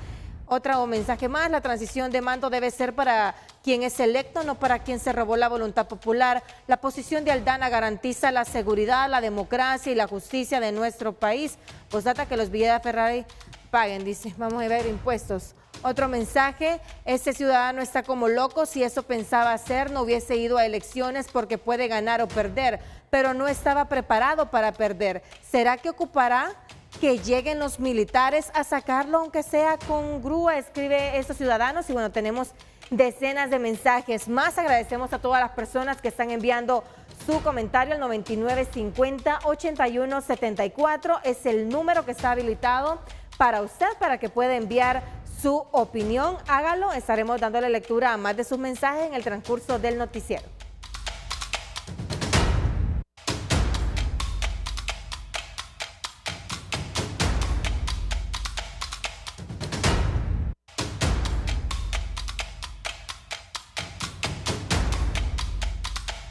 Otro mensaje más, la transición de mando debe ser para quien es electo, no para quien se robó la voluntad popular. La posición de Aldana garantiza la seguridad, la democracia y la justicia de nuestro país. Postdata que los Villeda Ferrari paguen, dice. Vamos a ver impuestos. Otro mensaje, este ciudadano está como loco, si eso pensaba hacer no hubiese ido a elecciones porque puede ganar o perder, pero no estaba preparado para perder. ¿Será que ocupará que lleguen los militares a sacarlo aunque sea con grúa? Escribe estos ciudadanos y bueno, tenemos decenas de mensajes más. Agradecemos a todas las personas que están enviando su comentario al 9950-8174, es el número que está habilitado para usted, para que pueda enviar su opinión. Hágalo, estaremos dándole lectura a más de sus mensajes en el transcurso del noticiero.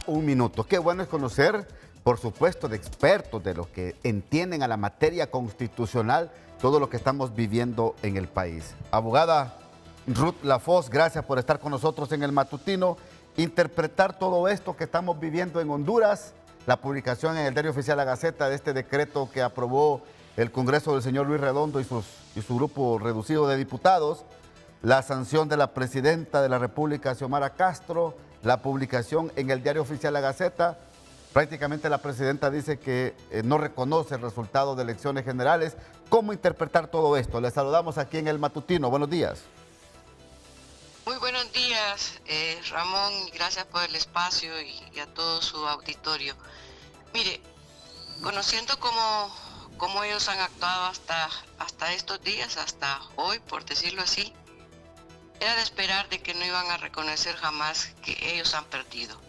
Un minuto. Qué bueno es conocer, por supuesto, de expertos, de los que entienden a la materia constitucional, todo lo que estamos viviendo en el país. Abogada Ruth Lafosse, gracias por estar con nosotros en el matutino. Interpretar todo esto que estamos viviendo en Honduras, la publicación en el Diario Oficial La Gaceta de este decreto que aprobó el Congreso del señor Luis Redondo y su grupo reducido de diputados, la sanción de la presidenta de la República, Xiomara Castro, la publicación en el Diario Oficial La Gaceta. Prácticamente la presidenta dice que no reconoce el resultado de elecciones generales. ¿Cómo interpretar todo esto? Les saludamos aquí en el matutino. Buenos días. Muy buenos días, Ramón, y gracias por el espacio y a todo su auditorio. Mire, conociendo cómo ellos han actuado hasta estos días, hasta hoy, por decirlo así, era de esperar de que no iban a reconocer jamás que ellos han perdido.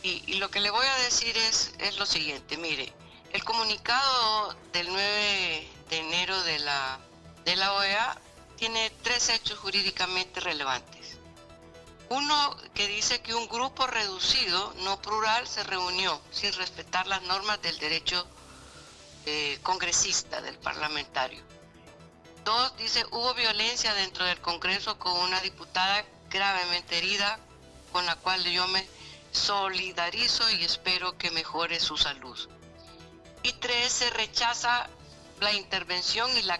Y lo que le voy a decir es lo siguiente, mire, el comunicado del 9 de enero de la OEA tiene 3 hechos jurídicamente relevantes. Uno, que dice que un grupo reducido, no plural, se reunió sin respetar las normas del derecho congresista, del parlamentario. 2, dice, hubo violencia dentro del Congreso con una diputada gravemente herida, con la cual yo me solidarizo y espero que mejore su salud. Y 3, se rechaza la intervención y la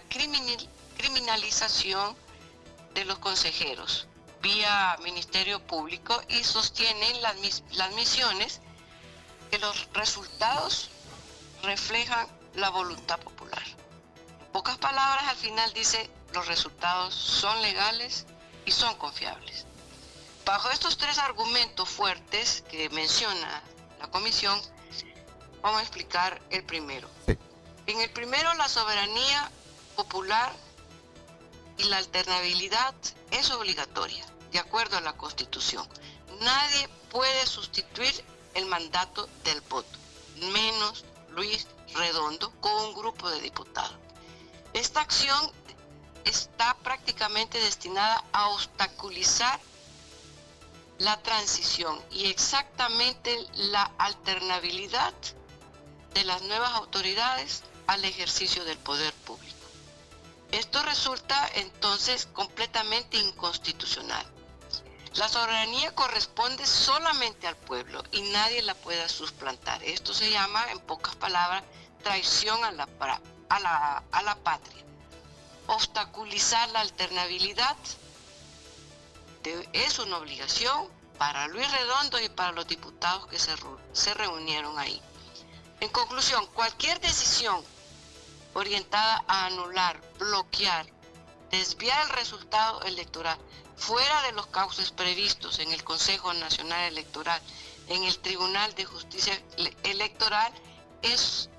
criminalización de los consejeros vía Ministerio Público y sostienen las misiones que los resultados reflejan la voluntad popular. En pocas palabras, al final dice, los resultados son legales y son confiables. Bajo estos tres argumentos fuertes que menciona la comisión, vamos a explicar el primero. Sí. En el primero, la soberanía popular y la alternabilidad es obligatoria, de acuerdo a la Constitución. Nadie puede sustituir el mandato del voto, menos Luis Redondo con un grupo de diputados. Esta acción está prácticamente destinada a obstaculizar la transición y exactamente la alternabilidad de las nuevas autoridades al ejercicio del poder público. Esto resulta entonces completamente inconstitucional. La soberanía corresponde solamente al pueblo y nadie la puede suplantar. Esto se llama, en pocas palabras, traición a la patria. Obstaculizar la alternabilidad es una obligación para Luis Redondo y para los diputados que se reunieron ahí. En conclusión, cualquier decisión orientada a anular, bloquear, desviar el resultado electoral fuera de los cauces previstos en el Consejo Nacional Electoral, en el Tribunal de Justicia Electoral, es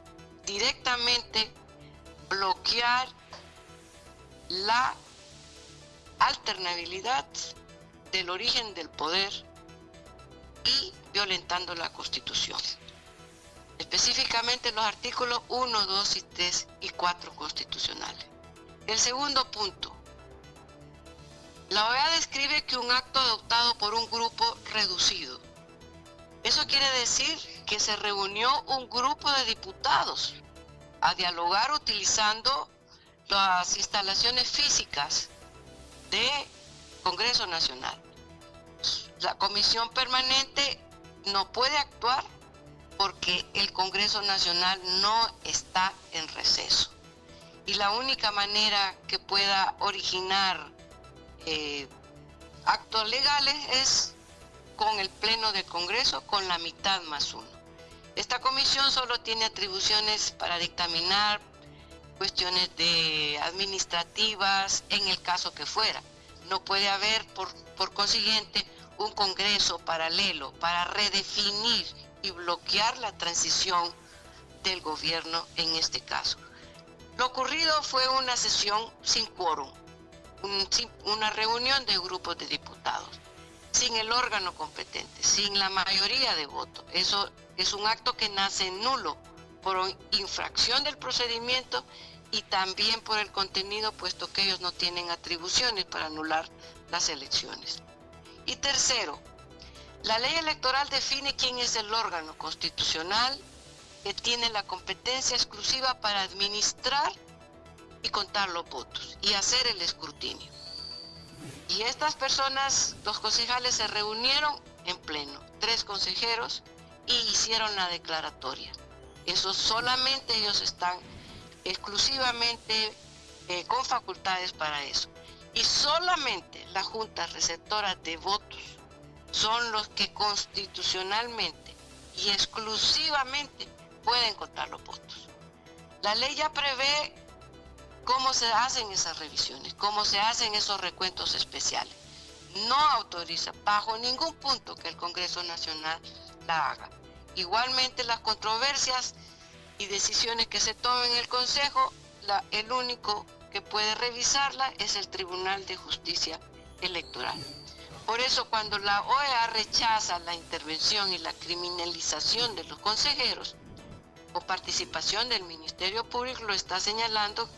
directamente bloquear la alternabilidad del origen del poder y violentando la Constitución. Específicamente los artículos 1, 2 y 3 y 4 constitucionales. El segundo punto. La OEA describe que un acto adoptado por un grupo reducido. Eso quiere decir que se reunió un grupo de diputados a dialogar utilizando las instalaciones físicas de Congreso Nacional. La Comisión Permanente no puede actuar porque el Congreso Nacional no está en receso. Y la única manera que pueda originar actos legales es con el Pleno del Congreso, con la mitad más uno. Esta comisión solo tiene atribuciones para dictaminar cuestiones administrativas en el caso que fuera. No puede haber, por consiguiente, un Congreso paralelo para redefinir y bloquear la transición del gobierno en este caso. Lo ocurrido fue una sesión sin quórum, una reunión de grupos de diputados, sin el órgano competente, sin la mayoría de votos. Eso es un acto que nace nulo por infracción del procedimiento y también por el contenido, puesto que ellos no tienen atribuciones para anular las elecciones. Y tercero, la ley electoral define quién es el órgano constitucional que tiene la competencia exclusiva para administrar y contar los votos y hacer el escrutinio. Y estas personas, los concejales, se reunieron en pleno, 3 consejeros, y hicieron la declaratoria. Eso solamente ellos están exclusivamente con facultades para eso. Y solamente las juntas receptoras de votos son los que constitucionalmente y exclusivamente pueden contar los votos. La ley ya prevé cómo se hacen esas revisiones, cómo se hacen esos recuentos especiales. No autoriza bajo ningún punto que el Congreso Nacional la haga. Igualmente las controversias y decisiones que se tomen en el Consejo, el único que puede revisarla es el Tribunal de Justicia Electoral. Por eso cuando la OEA rechaza la intervención y la criminalización de los consejeros, con participación del Ministerio Público, lo está señalando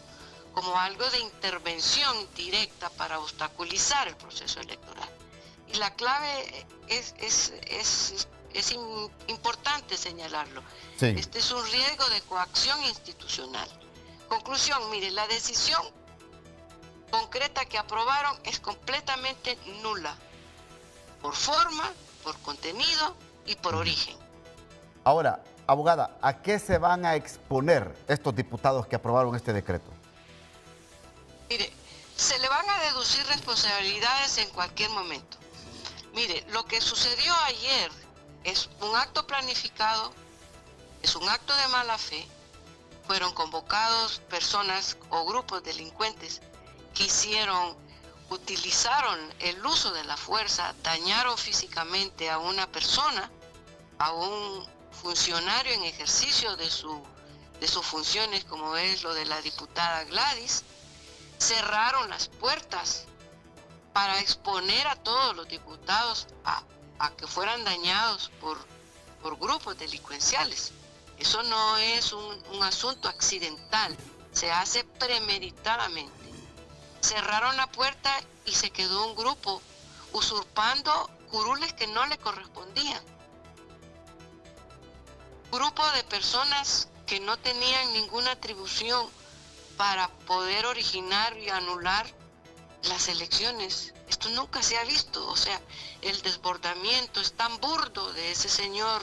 como algo de intervención directa para obstaculizar el proceso electoral. Y la clave es importante señalarlo. Sí. Este es un riesgo de coacción institucional. Conclusión, mire, la decisión concreta que aprobaron es completamente nula, por forma, por contenido y por origen. Ahora, abogada, ¿a qué se van a exponer estos diputados que aprobaron este decreto? Mire, se le van a deducir responsabilidades en cualquier momento. Mire, lo que sucedió ayer es un acto planificado Es un acto de mala fe. Fueron convocados personas o grupos delincuentes que utilizaron el uso de la fuerza, dañaron físicamente a una persona, a un funcionario en ejercicio de sus funciones, como es lo de la diputada Gladys. Cerraron las puertas para exponer a todos los diputados a que fueran dañados por grupos delincuenciales. Eso no es un asunto accidental, se hace premeditadamente. Cerraron la puerta y se quedó un grupo usurpando curules que no le correspondían. Grupo de personas que no tenían ninguna atribución para poder originar y anular las elecciones. Esto nunca se ha visto, o sea, el desbordamiento es tan burdo de ese señor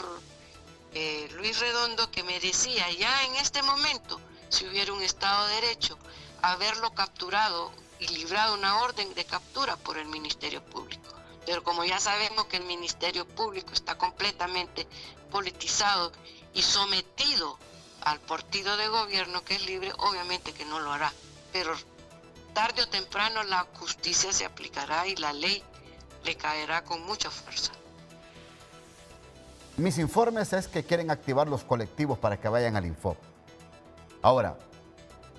Luis Redondo, que merecía ya en este momento, si hubiera un Estado de Derecho, haberlo capturado y librado una orden de captura por el Ministerio Público. Pero como ya sabemos que el Ministerio Público está completamente politizado y sometido al partido de gobierno que es libre, obviamente que no lo hará. Pero tarde o temprano la justicia se aplicará y la ley le caerá con mucha fuerza. Mis informes es que quieren activar los colectivos para que vayan al Infop. Ahora,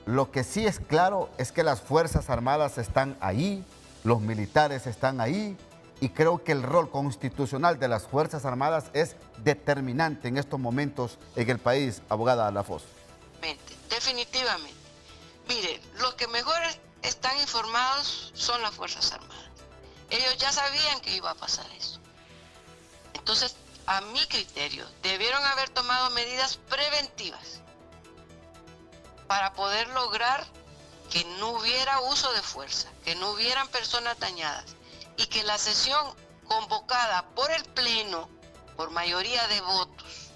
lo que sí es claro es que las Fuerzas Armadas están ahí, los militares están ahí, y creo que el rol constitucional de las Fuerzas Armadas es determinante en estos momentos en el país, abogada Lafosse. Definitivamente. Mire, los que mejor están informados son las Fuerzas Armadas. Ellos ya sabían que iba a pasar eso. Entonces, a mi criterio, debieron haber tomado medidas preventivas para poder lograr que no hubiera uso de fuerza, que no hubieran personas dañadas y que la sesión convocada por el Pleno, por mayoría de votos,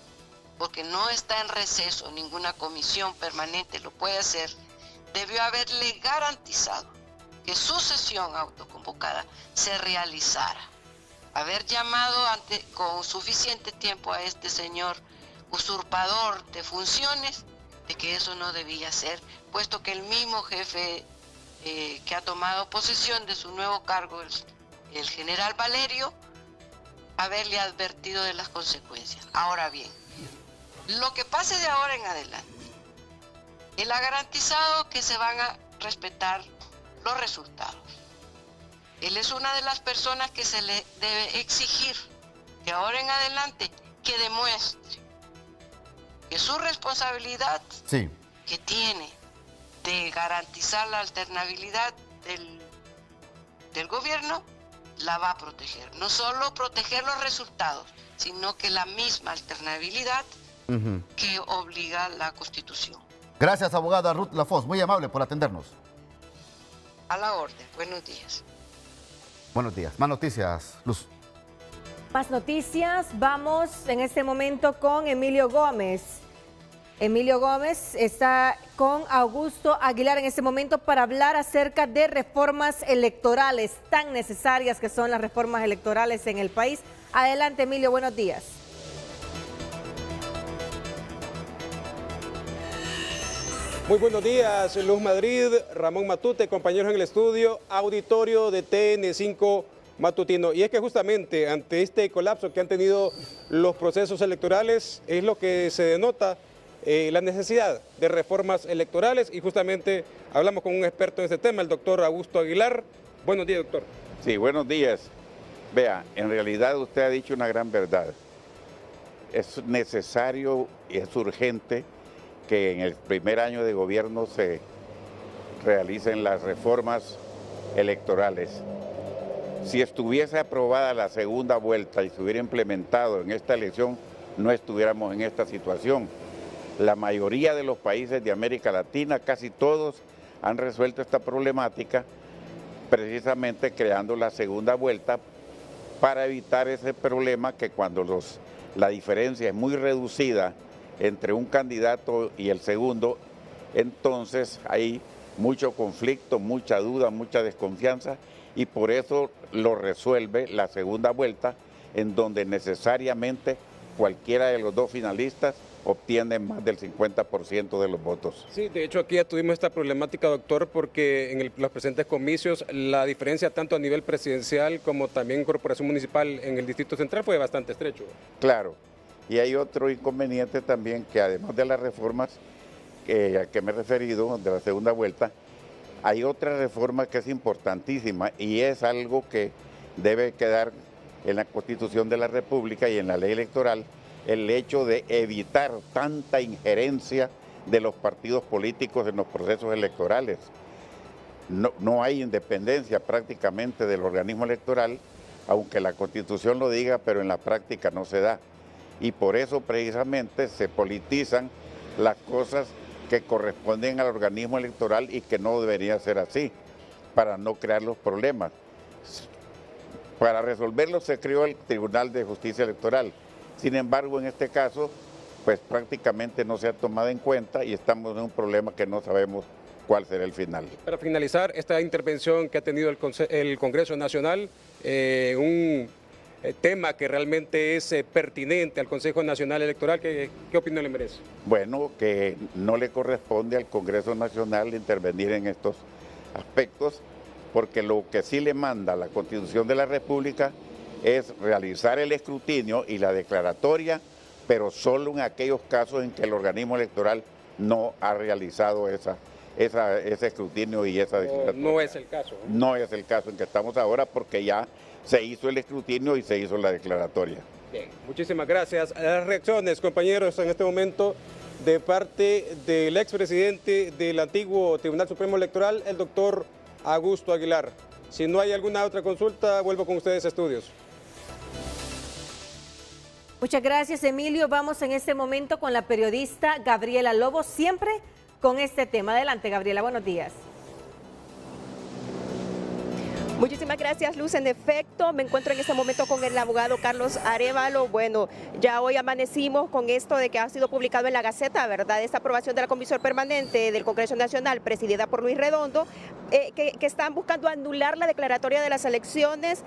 porque no está en receso, ninguna comisión permanente lo puede hacer, debió haberle garantizado que su sesión autoconvocada se realizara. Haber llamado con suficiente tiempo a este señor usurpador de funciones, de que eso no debía ser, puesto que el mismo jefe que ha tomado posesión de su nuevo cargo, el general Valerio, haberle advertido de las consecuencias. Ahora bien, lo que pase de ahora en adelante, él ha garantizado que se van a respetar los resultados. Él es una de las personas que se le debe exigir de ahora en adelante que demuestre que su responsabilidad que tiene de garantizar la alternabilidad del gobierno la va a proteger. No solo proteger los resultados, sino que la misma alternabilidad que obliga la Constitución. Gracias, abogada Ruth Lafosse, muy amable por atendernos. A la orden, buenos días. Buenos días. Más noticias, Luz. Más noticias. Vamos en este momento con Emilio Gómez. Emilio Gómez está con Augusto Aguilar en este momento para hablar acerca de reformas electorales, tan necesarias que son las reformas electorales en el país. Adelante, Emilio, buenos días. Muy buenos días, Luz Madrid, Ramón Matute, compañeros en el estudio, auditorio de TN5 Matutino. Y es que justamente ante este colapso que han tenido los procesos electorales es lo que se denota la necesidad de reformas electorales, y justamente hablamos con un experto en este tema, el doctor Augusto Aguilar. Buenos días, doctor. Sí, buenos días. Vea, en realidad usted ha dicho una gran verdad. Es necesario y es urgente que en el primer año de gobierno se realicen las reformas electorales. Si estuviese aprobada la segunda vuelta y se hubiera implementado en esta elección, no estuviéramos en esta situación. La mayoría de los países de América Latina, casi todos, han resuelto esta problemática precisamente creando la segunda vuelta para evitar ese problema que cuando la diferencia es muy reducida entre un candidato y el segundo, entonces hay mucho conflicto, mucha duda, mucha desconfianza, y por eso lo resuelve la segunda vuelta, en donde necesariamente cualquiera de los dos finalistas obtienen más del 50% de los votos. Sí, de hecho aquí ya tuvimos esta problemática, doctor, porque en los presentes comicios la diferencia tanto a nivel presidencial como también en corporación municipal en el Distrito Central fue bastante estrecho. Claro, y hay otro inconveniente también, que además de las reformas a que me he referido, de la segunda vuelta, hay otra reforma que es importantísima y es algo que debe quedar en la Constitución de la República y en la ley electoral, el hecho de evitar tanta injerencia de los partidos políticos en los procesos electorales. No hay independencia prácticamente del organismo electoral, aunque la Constitución lo diga, pero en la práctica no se da. Y por eso precisamente se politizan las cosas que corresponden al organismo electoral y que no debería ser así, para no crear los problemas. Para resolverlo se creó el Tribunal de Justicia Electoral. Sin embargo, en este caso, pues prácticamente no se ha tomado en cuenta y estamos en un problema que no sabemos cuál será el final. Para finalizar esta intervención que ha tenido el Congreso Nacional, un tema que realmente es pertinente al Consejo Nacional Electoral, ¿qué opinión le merece? Bueno, que no le corresponde al Congreso Nacional intervenir en estos aspectos, porque lo que sí le manda la Constitución de la República es realizar el escrutinio y la declaratoria, pero solo en aquellos casos en que el organismo electoral no ha realizado ese escrutinio y esa declaratoria. No es el caso. No es el caso en que estamos ahora, porque ya se hizo el escrutinio y se hizo la declaratoria. Bien, muchísimas gracias. Las reacciones, compañeros, en este momento de parte del expresidente del antiguo Tribunal Supremo Electoral, el doctor Augusto Aguilar. Si no hay alguna otra consulta, vuelvo con ustedes a estudios. Muchas gracias, Emilio. Vamos en este momento con la periodista Gabriela Lobo, siempre con este tema. Adelante, Gabriela, buenos días. Muchísimas gracias, Luz. En efecto, me encuentro en este momento con el abogado Carlos Arévalo. Bueno, ya hoy amanecimos con esto de que ha sido publicado en la Gaceta, ¿verdad? Esta aprobación de la Comisión Permanente del Congreso Nacional, presidida por Luis Redondo, que están buscando anular la declaratoria de las elecciones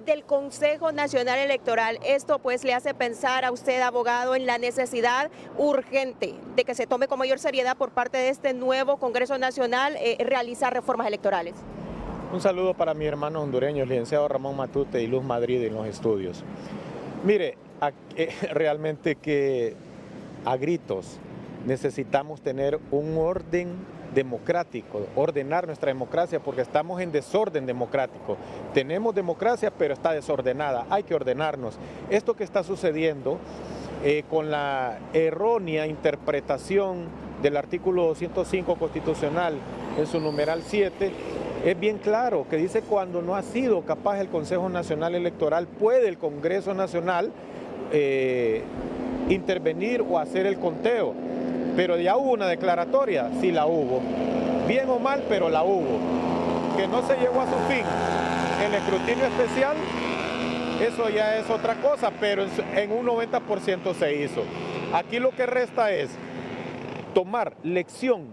del Consejo Nacional Electoral. Esto pues le hace pensar a usted, abogado, en la necesidad urgente de que se tome con mayor seriedad por parte de este nuevo Congreso Nacional realizar reformas electorales. Un saludo para mi hermano hondureño, el licenciado Ramón Matute y Luz Madrid en los estudios. Mire, realmente que a gritos necesitamos tener un orden democrático, ordenar nuestra democracia porque estamos en desorden democrático. Tenemos democracia pero está desordenada, hay que ordenarnos. Esto que está sucediendo con la errónea interpretación del artículo 205 constitucional en su numeral 7, es bien claro que dice cuando no ha sido capaz el Consejo Nacional Electoral, puede el Congreso Nacional intervenir o hacer el conteo. Pero ya hubo una declaratoria, sí la hubo. Bien o mal, pero la hubo. Que no se llegó a su fin. El escrutinio especial, eso ya es otra cosa, pero en un 90% se hizo. Aquí lo que resta es tomar lección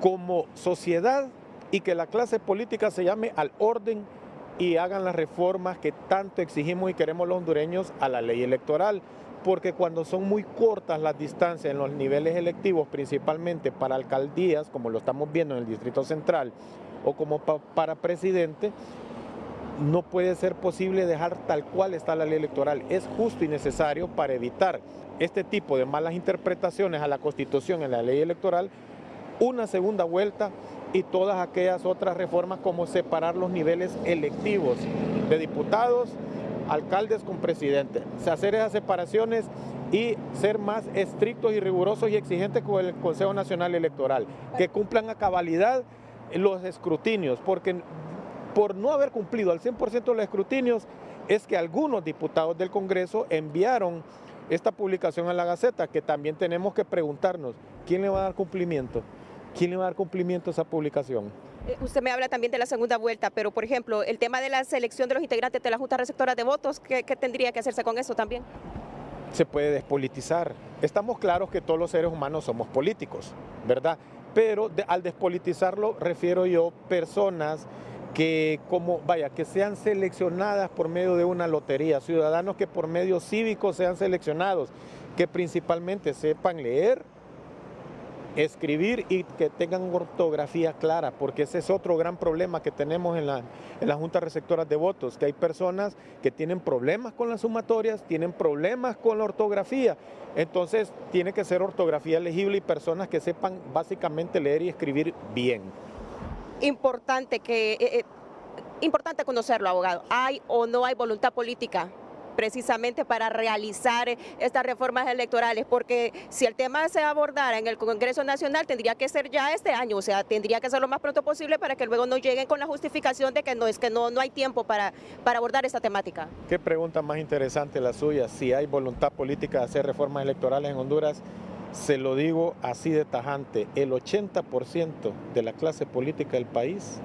como sociedad y que la clase política se llame al orden y hagan las reformas que tanto exigimos y queremos los hondureños a la ley electoral, porque cuando son muy cortas las distancias en los niveles electivos, principalmente para alcaldías, como lo estamos viendo en el Distrito Central, o como para presidente, no puede ser posible dejar tal cual está la ley electoral. Es justo y necesario para evitar este tipo de malas interpretaciones a la Constitución en la ley electoral, una segunda vuelta y todas aquellas otras reformas como separar los niveles electivos de diputados, alcaldes con presidente. Hacer esas separaciones y ser más estrictos y rigurosos y exigentes con el Consejo Nacional Electoral, que cumplan a cabalidad los escrutinios, porque por no haber cumplido al 100% los escrutinios es que algunos diputados del Congreso enviaron esta publicación a la Gaceta, que también tenemos que preguntarnos, ¿quién le va a dar cumplimiento? ¿Quién le va a dar cumplimiento a esa publicación? Usted me habla también de la segunda vuelta, pero por ejemplo, el tema de la selección de los integrantes de la Junta Receptora de Votos, ¿qué tendría que hacerse con eso también? Se puede despolitizar. Estamos claros que todos los seres humanos somos políticos, ¿verdad? Pero al despolitizarlo refiero yo personas que que sean seleccionadas por medio de una lotería, ciudadanos que por medios cívicos sean seleccionados, que principalmente sepan leer, escribir y que tengan ortografía clara, porque ese es otro gran problema que tenemos en las juntas receptoras de votos, que hay personas que tienen problemas con las sumatorias, tienen problemas con la ortografía, entonces tiene que ser ortografía legible y personas que sepan básicamente leer y escribir bien. Importante conocerlo, abogado. ¿Hay o no hay voluntad política precisamente para realizar estas reformas electorales? Porque si el tema se abordara en el Congreso Nacional, tendría que ser ya este año, o sea, tendría que ser lo más pronto posible para que luego no lleguen con la justificación de que no hay tiempo para abordar esta temática. Qué pregunta más interesante la suya. Si hay voluntad política de hacer reformas electorales en Honduras, se lo digo así de tajante, el 80% de la clase política del país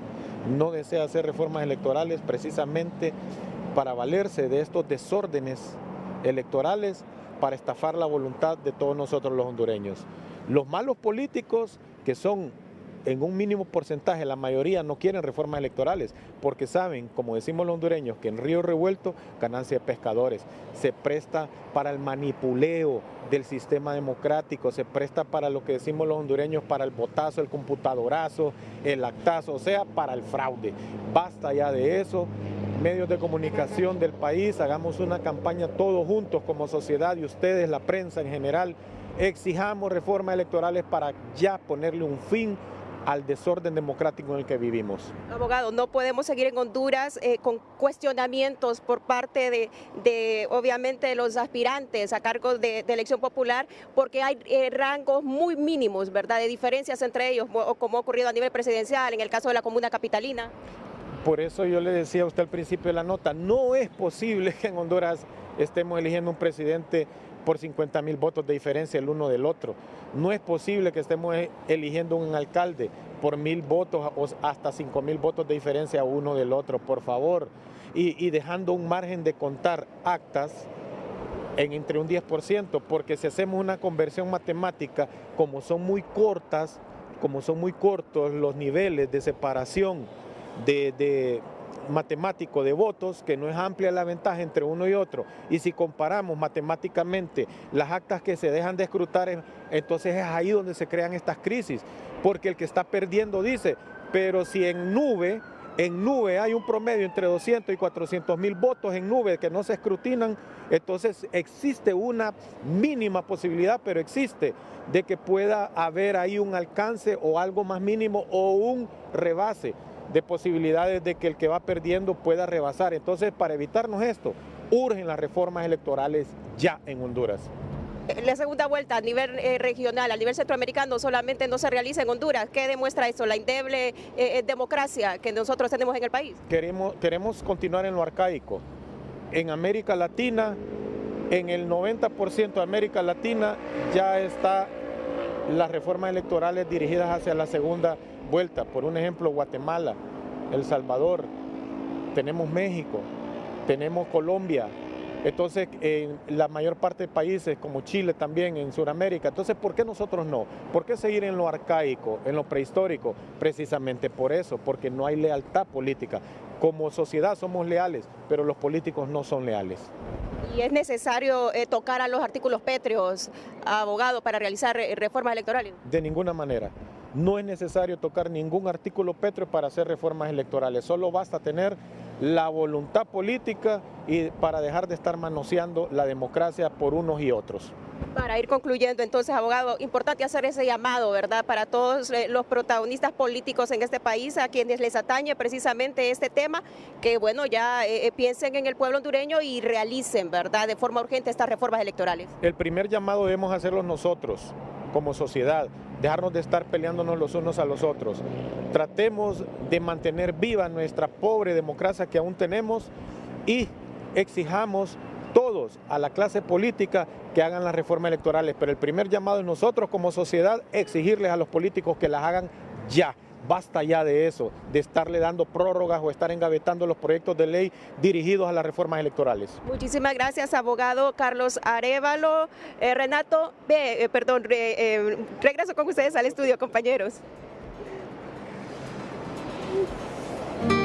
no desea hacer reformas electorales precisamente para valerse de estos desórdenes electorales, para estafar la voluntad de todos nosotros los hondureños. Los malos políticos, que son en un mínimo porcentaje, la mayoría no quieren reformas electorales, porque saben, como decimos los hondureños, que en río revuelto, ganancia de pescadores. Se presta para el manipuleo del sistema democrático, se presta para lo que decimos los hondureños, para el botazo, el computadorazo, el actazo, o sea, para el fraude. Basta ya de eso. Medios de comunicación del país, hagamos una campaña todos juntos como sociedad y ustedes, la prensa en general, exijamos reformas electorales para ya ponerle un fin al desorden democrático en el que vivimos. Abogado, no podemos seguir en Honduras con cuestionamientos por parte de obviamente los aspirantes a cargo de elección popular, porque hay rangos muy mínimos, ¿verdad?, de diferencias entre ellos, como ha ocurrido a nivel presidencial en el caso de la comuna capitalina. Por eso yo le decía a usted al principio de la nota, no es posible que en Honduras estemos eligiendo un presidente por 50,000 votos de diferencia el uno del otro. No es posible que estemos eligiendo un alcalde por 1,000 votos o hasta 5,000 votos de diferencia uno del otro, por favor. Y dejando un margen de contar actas entre un 10%, porque si hacemos una conversión matemática, como son muy cortos los niveles de separación de matemático de votos, que no es amplia la ventaja entre uno y otro, y si comparamos matemáticamente las actas que se dejan de escrutar, entonces es ahí donde se crean estas crisis, porque el que está perdiendo dice, pero si en nube hay un promedio entre 200 y 400,000 votos en nube que no se escrutinan, entonces existe una mínima posibilidad, pero existe, de que pueda haber ahí un alcance o algo más mínimo o un rebase de posibilidades de que el que va perdiendo pueda rebasar. Entonces, para evitarnos esto, urgen las reformas electorales ya en Honduras. La segunda vuelta a nivel regional, a nivel centroamericano, solamente no se realiza en Honduras. ¿Qué demuestra eso? La endeble democracia que nosotros tenemos en el país. Queremos continuar en lo arcaico. En América Latina, en el 90% de América Latina ya está las reformas electorales dirigidas hacia la segunda vuelta. Por un ejemplo, Guatemala, El Salvador, tenemos México, tenemos Colombia. Entonces, en la mayor parte de países, como Chile también, en Sudamérica. Entonces, ¿por qué nosotros no? ¿Por qué seguir en lo arcaico, en lo prehistórico? Precisamente por eso, porque no hay lealtad política. Como sociedad somos leales, pero los políticos no son leales. ¿Y es necesario tocar a los artículos pétreos, abogado, para realizar reformas electorales? De ninguna manera. No es necesario tocar ningún artículo pétreo para hacer reformas electorales. Solo basta tener la voluntad política y para dejar de estar manoseando la democracia por unos y otros. Para ir concluyendo, entonces, abogado, importante hacer ese llamado, ¿verdad?, para todos los protagonistas políticos en este país, a quienes les atañe precisamente este tema, que bueno, ya piensen en el pueblo hondureño y realicen, ¿verdad?, de forma urgente estas reformas electorales. El primer llamado debemos hacerlo nosotros, como sociedad, dejarnos de estar peleándonos los unos a los otros. Tratemos de mantener viva nuestra pobre democracia que aún tenemos y exijamos todos a la clase política que hagan las reformas electorales, pero el primer llamado es nosotros como sociedad exigirles a los políticos que las hagan ya. Basta ya de eso, de estarle dando prórrogas o estar engavetando los proyectos de ley dirigidos a las reformas electorales. Muchísimas gracias, abogado Carlos Arévalo. Renato, regreso con ustedes al estudio, compañeros.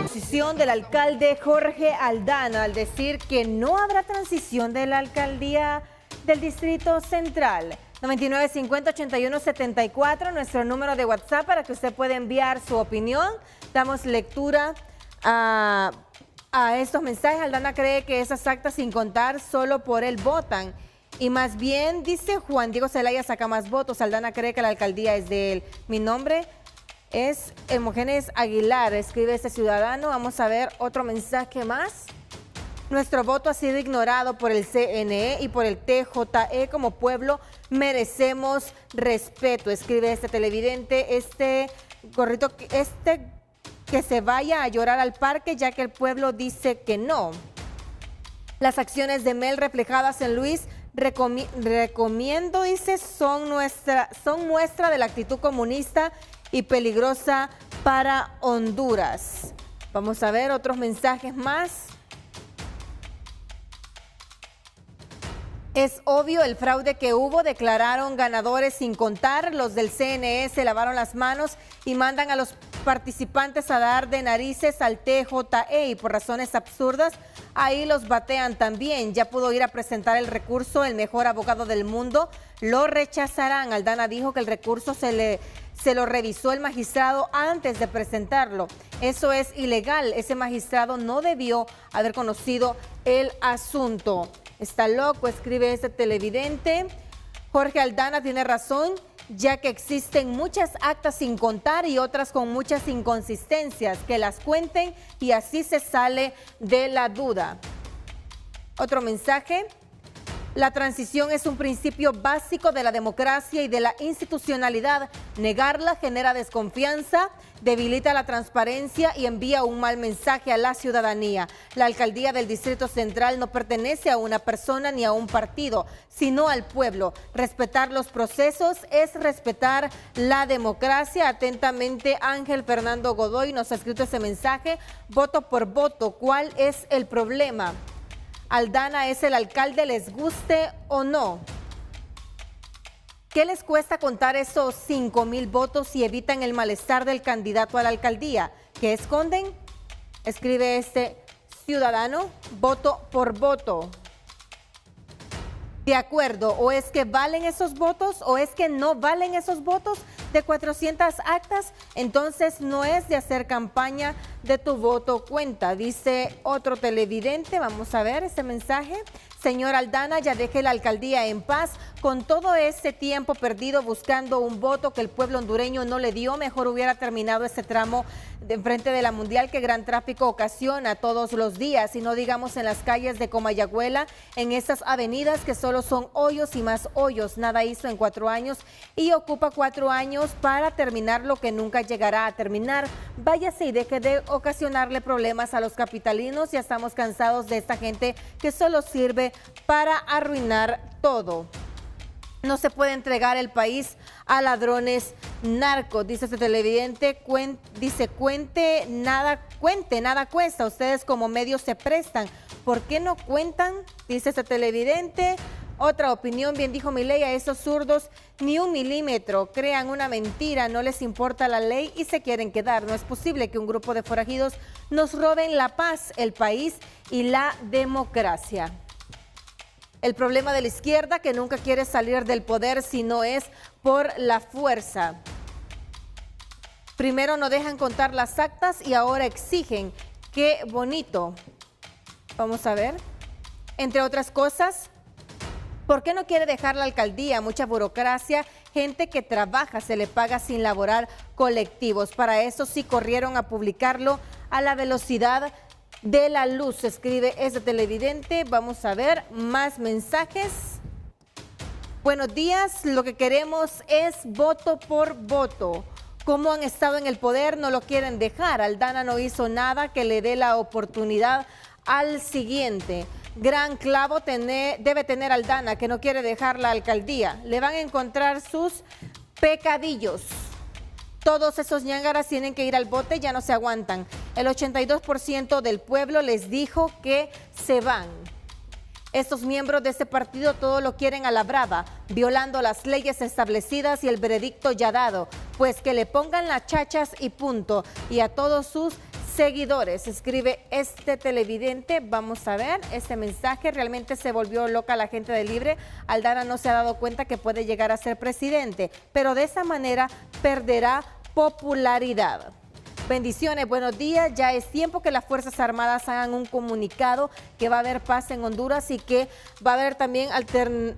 Posición del alcalde Jorge Aldana al decir que no habrá transición de la alcaldía del Distrito Central. 9950-8174, nuestro número de WhatsApp para que usted pueda enviar su opinión. Damos lectura a estos mensajes. Aldana cree que esas actas sin contar solo por él votan. Y más bien, dice Juan Diego Zelaya, saca más votos. Aldana cree que la alcaldía es de él. Mi nombre es Hermógenes Aguilar, escribe este ciudadano. Vamos a ver otro mensaje más. Nuestro voto ha sido ignorado por el CNE y por el TJE. Como pueblo merecemos respeto, escribe este televidente. Que se vaya a llorar al parque, ya que el pueblo dice que no. Las acciones de Mel reflejadas en Luis recomiendo, dice, son muestra de la actitud comunista y peligrosa para Honduras. Vamos a ver otros mensajes más. Es obvio el fraude que hubo, declararon ganadores sin contar, los del CNE se lavaron las manos y mandan a los participantes a dar de narices al TJE y por razones absurdas ahí los batean también. Ya pudo ir a presentar el recurso el mejor abogado del mundo, lo rechazarán. Aldana dijo que el recurso se lo revisó el magistrado antes de presentarlo. Eso es ilegal, ese magistrado no debió haber conocido el asunto. Está loco, escribe este televidente. Jorge Aldana tiene razón, ya que existen muchas actas sin contar y otras con muchas inconsistencias. Que las cuenten y así se sale de la duda. Otro mensaje. La transición es un principio básico de la democracia y de la institucionalidad. Negarla genera desconfianza, debilita la transparencia y envía un mal mensaje a la ciudadanía. La alcaldía del Distrito Central no pertenece a una persona ni a un partido, sino al pueblo. Respetar los procesos es respetar la democracia. Atentamente, Ángel Fernando Godoy nos ha escrito ese mensaje. Voto por voto, ¿cuál es el problema? Aldana es el alcalde, les guste o no. ¿Qué les cuesta contar esos 5,000 votos y evitan el malestar del candidato a la alcaldía? ¿Qué esconden? Escribe este ciudadano, voto por voto. De acuerdo, o es que valen esos votos o es que no valen esos votos. De 400 actas, entonces no es de hacer campaña de tu voto cuenta, dice otro televidente. Vamos a ver ese mensaje. Señor Aldana, ya deje la alcaldía en paz. Con todo ese tiempo perdido buscando un voto que el pueblo hondureño no le dio, mejor hubiera terminado ese tramo de enfrente de la Mundial que gran tráfico ocasiona todos los días. Y no digamos en las calles de Comayagüela, en esas avenidas que solo son hoyos y más hoyos. Nada hizo en 4 años y ocupa 4 años para terminar lo que nunca llegará a terminar. Váyase y deje de ocasionarle problemas a los capitalinos. Ya estamos cansados de esta gente que solo sirve para arruinar todo. No se puede entregar el país a ladrones narcos, dice este televidente. Cuente, nada cuesta. Ustedes como medios se prestan. ¿Por qué no cuentan? Dice este televidente. Otra opinión, bien dijo Milei, a esos zurdos ni 1 milímetro, crean una mentira, no les importa la ley y se quieren quedar. No es posible que un grupo de forajidos nos roben la paz, el país y la democracia. El problema de la izquierda que nunca quiere salir del poder si no es por la fuerza. Primero no dejan contar las actas y ahora exigen. Qué bonito. Vamos a ver. Entre otras cosas, ¿por qué no quiere dejar la alcaldía? Mucha burocracia, gente que trabaja, se le paga sin laborar colectivos. Para eso sí corrieron a publicarlo a la velocidad de la luz, escribe ese televidente. Vamos a ver más mensajes. Buenos días, lo que queremos es voto por voto. Como han estado en el poder, no lo quieren dejar. Aldana no hizo nada que le dé la oportunidad al siguiente. Gran clavo debe tener Aldana, que no quiere dejar la alcaldía. Le van a encontrar sus pecadillos. Todos esos ñángaras tienen que ir al bote, ya no se aguantan. El 82% del pueblo les dijo que se van. Estos miembros de este partido todo lo quieren a la brava, violando las leyes establecidas y el veredicto ya dado. Pues que le pongan las chachas y punto. Y a todos sus seguidores, escribe este televidente. Vamos a ver este mensaje. Realmente se volvió loca la gente de Libre. Aldana no se ha dado cuenta que puede llegar a ser presidente, pero de esa manera perderá popularidad. Bendiciones, buenos días. Ya es tiempo que las Fuerzas Armadas hagan un comunicado que va a haber paz en Honduras y que va a haber también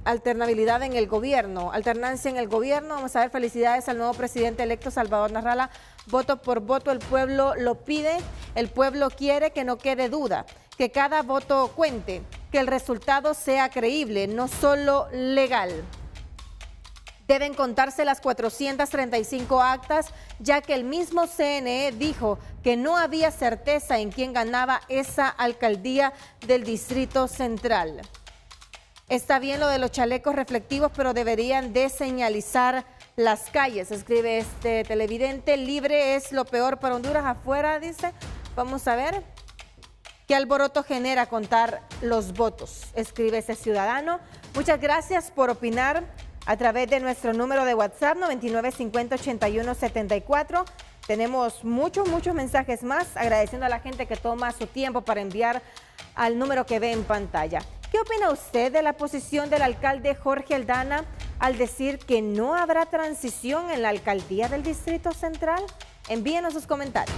alternabilidad en el gobierno, alternancia en el gobierno. Vamos a ver, felicidades al nuevo presidente electo Salvador Narrala. Voto por voto, el pueblo lo pide, el pueblo quiere, que no quede duda, que cada voto cuente, que el resultado sea creíble, no solo legal. Deben contarse las 435 actas, ya que el mismo CNE dijo que no había certeza en quién ganaba esa alcaldía del Distrito Central. Está bien lo de los chalecos reflectivos, pero deberían de señalizar las calles, escribe este televidente. Libre es lo peor para Honduras, afuera, dice. Vamos a ver qué alboroto genera contar los votos, escribe ese ciudadano. Muchas gracias por opinar a través de nuestro número de WhatsApp 99508174. Tenemos muchos mensajes más, agradeciendo a la gente que toma su tiempo para enviar al número que ve en pantalla. ¿Qué opina usted de la posición del alcalde Jorge Aldana al decir que no habrá transición en la alcaldía del Distrito Central? Envíenos sus comentarios.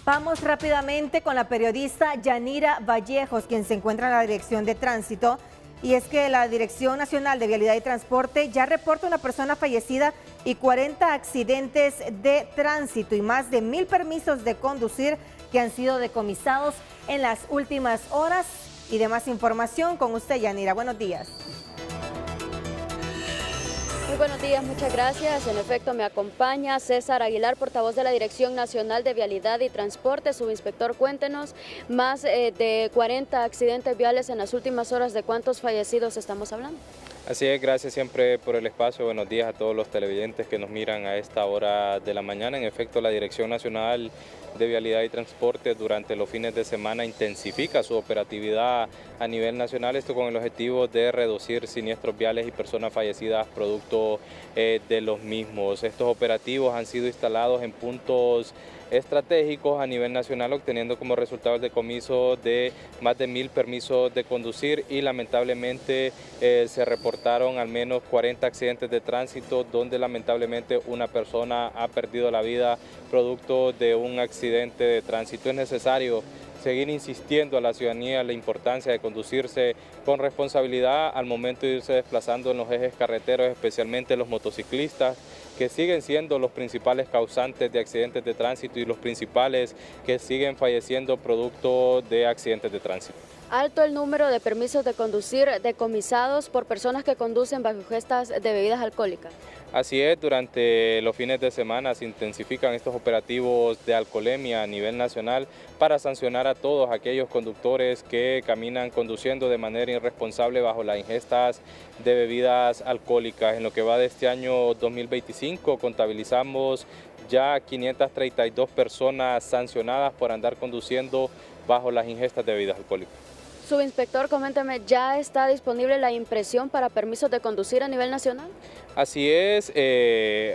Vamos rápidamente con la periodista Yanira Vallejos, quien se encuentra en la Dirección de Tránsito. Y es que la Dirección Nacional de Vialidad y Transporte ya reporta una persona fallecida y 40 accidentes de tránsito y más de 1000 permisos de conducir que han sido decomisados en las últimas horas. Y de más información con usted, Yanira. Buenos días. Muy buenos días, muchas gracias. En efecto, me acompaña César Aguilar, portavoz de la Dirección Nacional de Vialidad y Transporte. Subinspector, cuéntenos, más de 40 accidentes viales en las últimas horas. ¿De cuántos fallecidos estamos hablando? Así es, gracias siempre por el espacio. Buenos días a todos los televidentes que nos miran a esta hora de la mañana. En efecto, la Dirección Nacional de Vialidad y Transporte durante los fines de semana intensifica su operatividad a nivel nacional, esto con el objetivo de reducir siniestros viales y personas fallecidas producto de los mismos. Estos operativos han sido instalados en puntos estratégicos a nivel nacional, obteniendo como resultado el decomiso de más de 1000 permisos de conducir y lamentablemente se reportaron al menos 40 accidentes de tránsito donde lamentablemente una persona ha perdido la vida producto de un accidente de tránsito. Es necesario seguir insistiendo a la ciudadanía la importancia de conducirse con responsabilidad al momento de irse desplazando en los ejes carreteros, especialmente los motociclistas, que siguen siendo los principales causantes de accidentes de tránsito y los principales que siguen falleciendo producto de accidentes de tránsito. Alto el número de permisos de conducir decomisados por personas que conducen bajo ingestas de bebidas alcohólicas. Así es, durante los fines de semana se intensifican estos operativos de alcoholemia a nivel nacional para sancionar a todos aquellos conductores que caminan conduciendo de manera irresponsable bajo las ingestas de bebidas alcohólicas. En lo que va de este año 2025 contabilizamos ya 532 personas sancionadas por andar conduciendo bajo las ingestas de bebidas alcohólicas. Subinspector, coménteme, ¿ya está disponible la impresión para permisos de conducir a nivel nacional? Así es,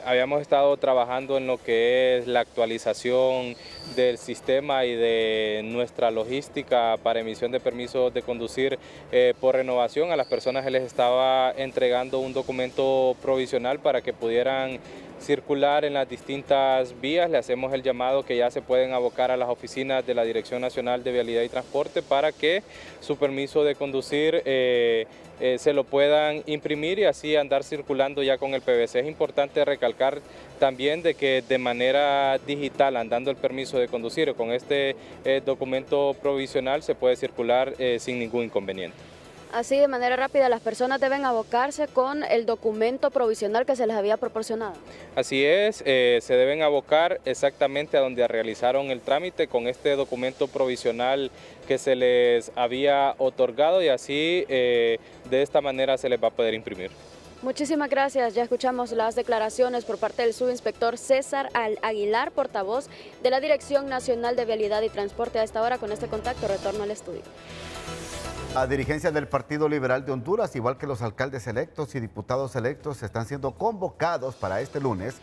habíamos estado trabajando en lo que es la actualización del sistema y de nuestra logística para emisión de permisos de conducir por renovación. A las personas se les estaba entregando un documento provisional para que pudieran circular en las distintas vías. Le hacemos el llamado que ya se pueden abocar a las oficinas de la Dirección Nacional de Vialidad y Transporte para que su permiso de conducir se lo puedan imprimir y así andar circulando ya con el PVC. Es importante recalcar también de que de manera digital, andando el permiso de conducir con este documento provisional, se puede circular sin ningún inconveniente. Así de manera rápida, las personas deben abocarse con el documento provisional que se les había proporcionado. Así es, se deben abocar exactamente a donde realizaron el trámite con este documento provisional que se les había otorgado y así de esta manera se les va a poder imprimir. Muchísimas gracias. Ya escuchamos las declaraciones por parte del subinspector César Aguilar, portavoz de la Dirección Nacional de Vialidad y Transporte. A esta hora, con este contacto, retorno al estudio. La dirigencia del Partido Liberal de Honduras, igual que los alcaldes electos y diputados electos, están siendo convocados para este lunes,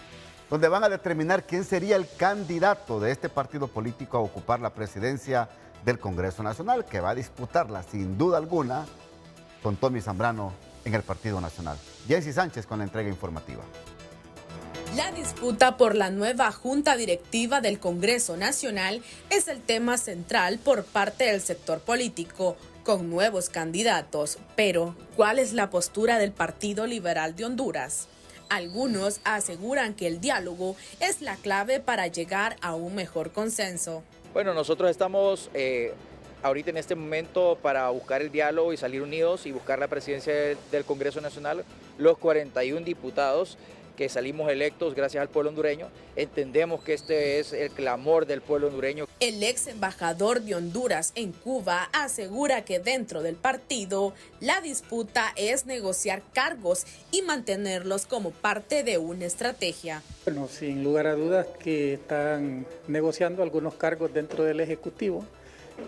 donde van a determinar quién sería el candidato de este partido político a ocupar la presidencia del Congreso Nacional, que va a disputarla sin duda alguna con Tommy Zambrano en el Partido Nacional. Jensi Sánchez con la entrega informativa. La disputa por la nueva Junta Directiva del Congreso Nacional es el tema central por parte del sector político, con nuevos candidatos. Pero, ¿cuál es la postura del Partido Liberal de Honduras? Algunos aseguran que el diálogo es la clave para llegar a un mejor consenso. Bueno, nosotros estamos ahorita en este momento para buscar el diálogo y salir unidos y buscar la presidencia del Congreso Nacional. Los 41 diputados que salimos electos gracias al pueblo hondureño, entendemos que este es el clamor del pueblo hondureño. El ex embajador de Honduras en Cuba asegura que dentro del partido la disputa es negociar cargos y mantenerlos como parte de una estrategia. Bueno, sin lugar a dudas que están negociando algunos cargos dentro del Ejecutivo,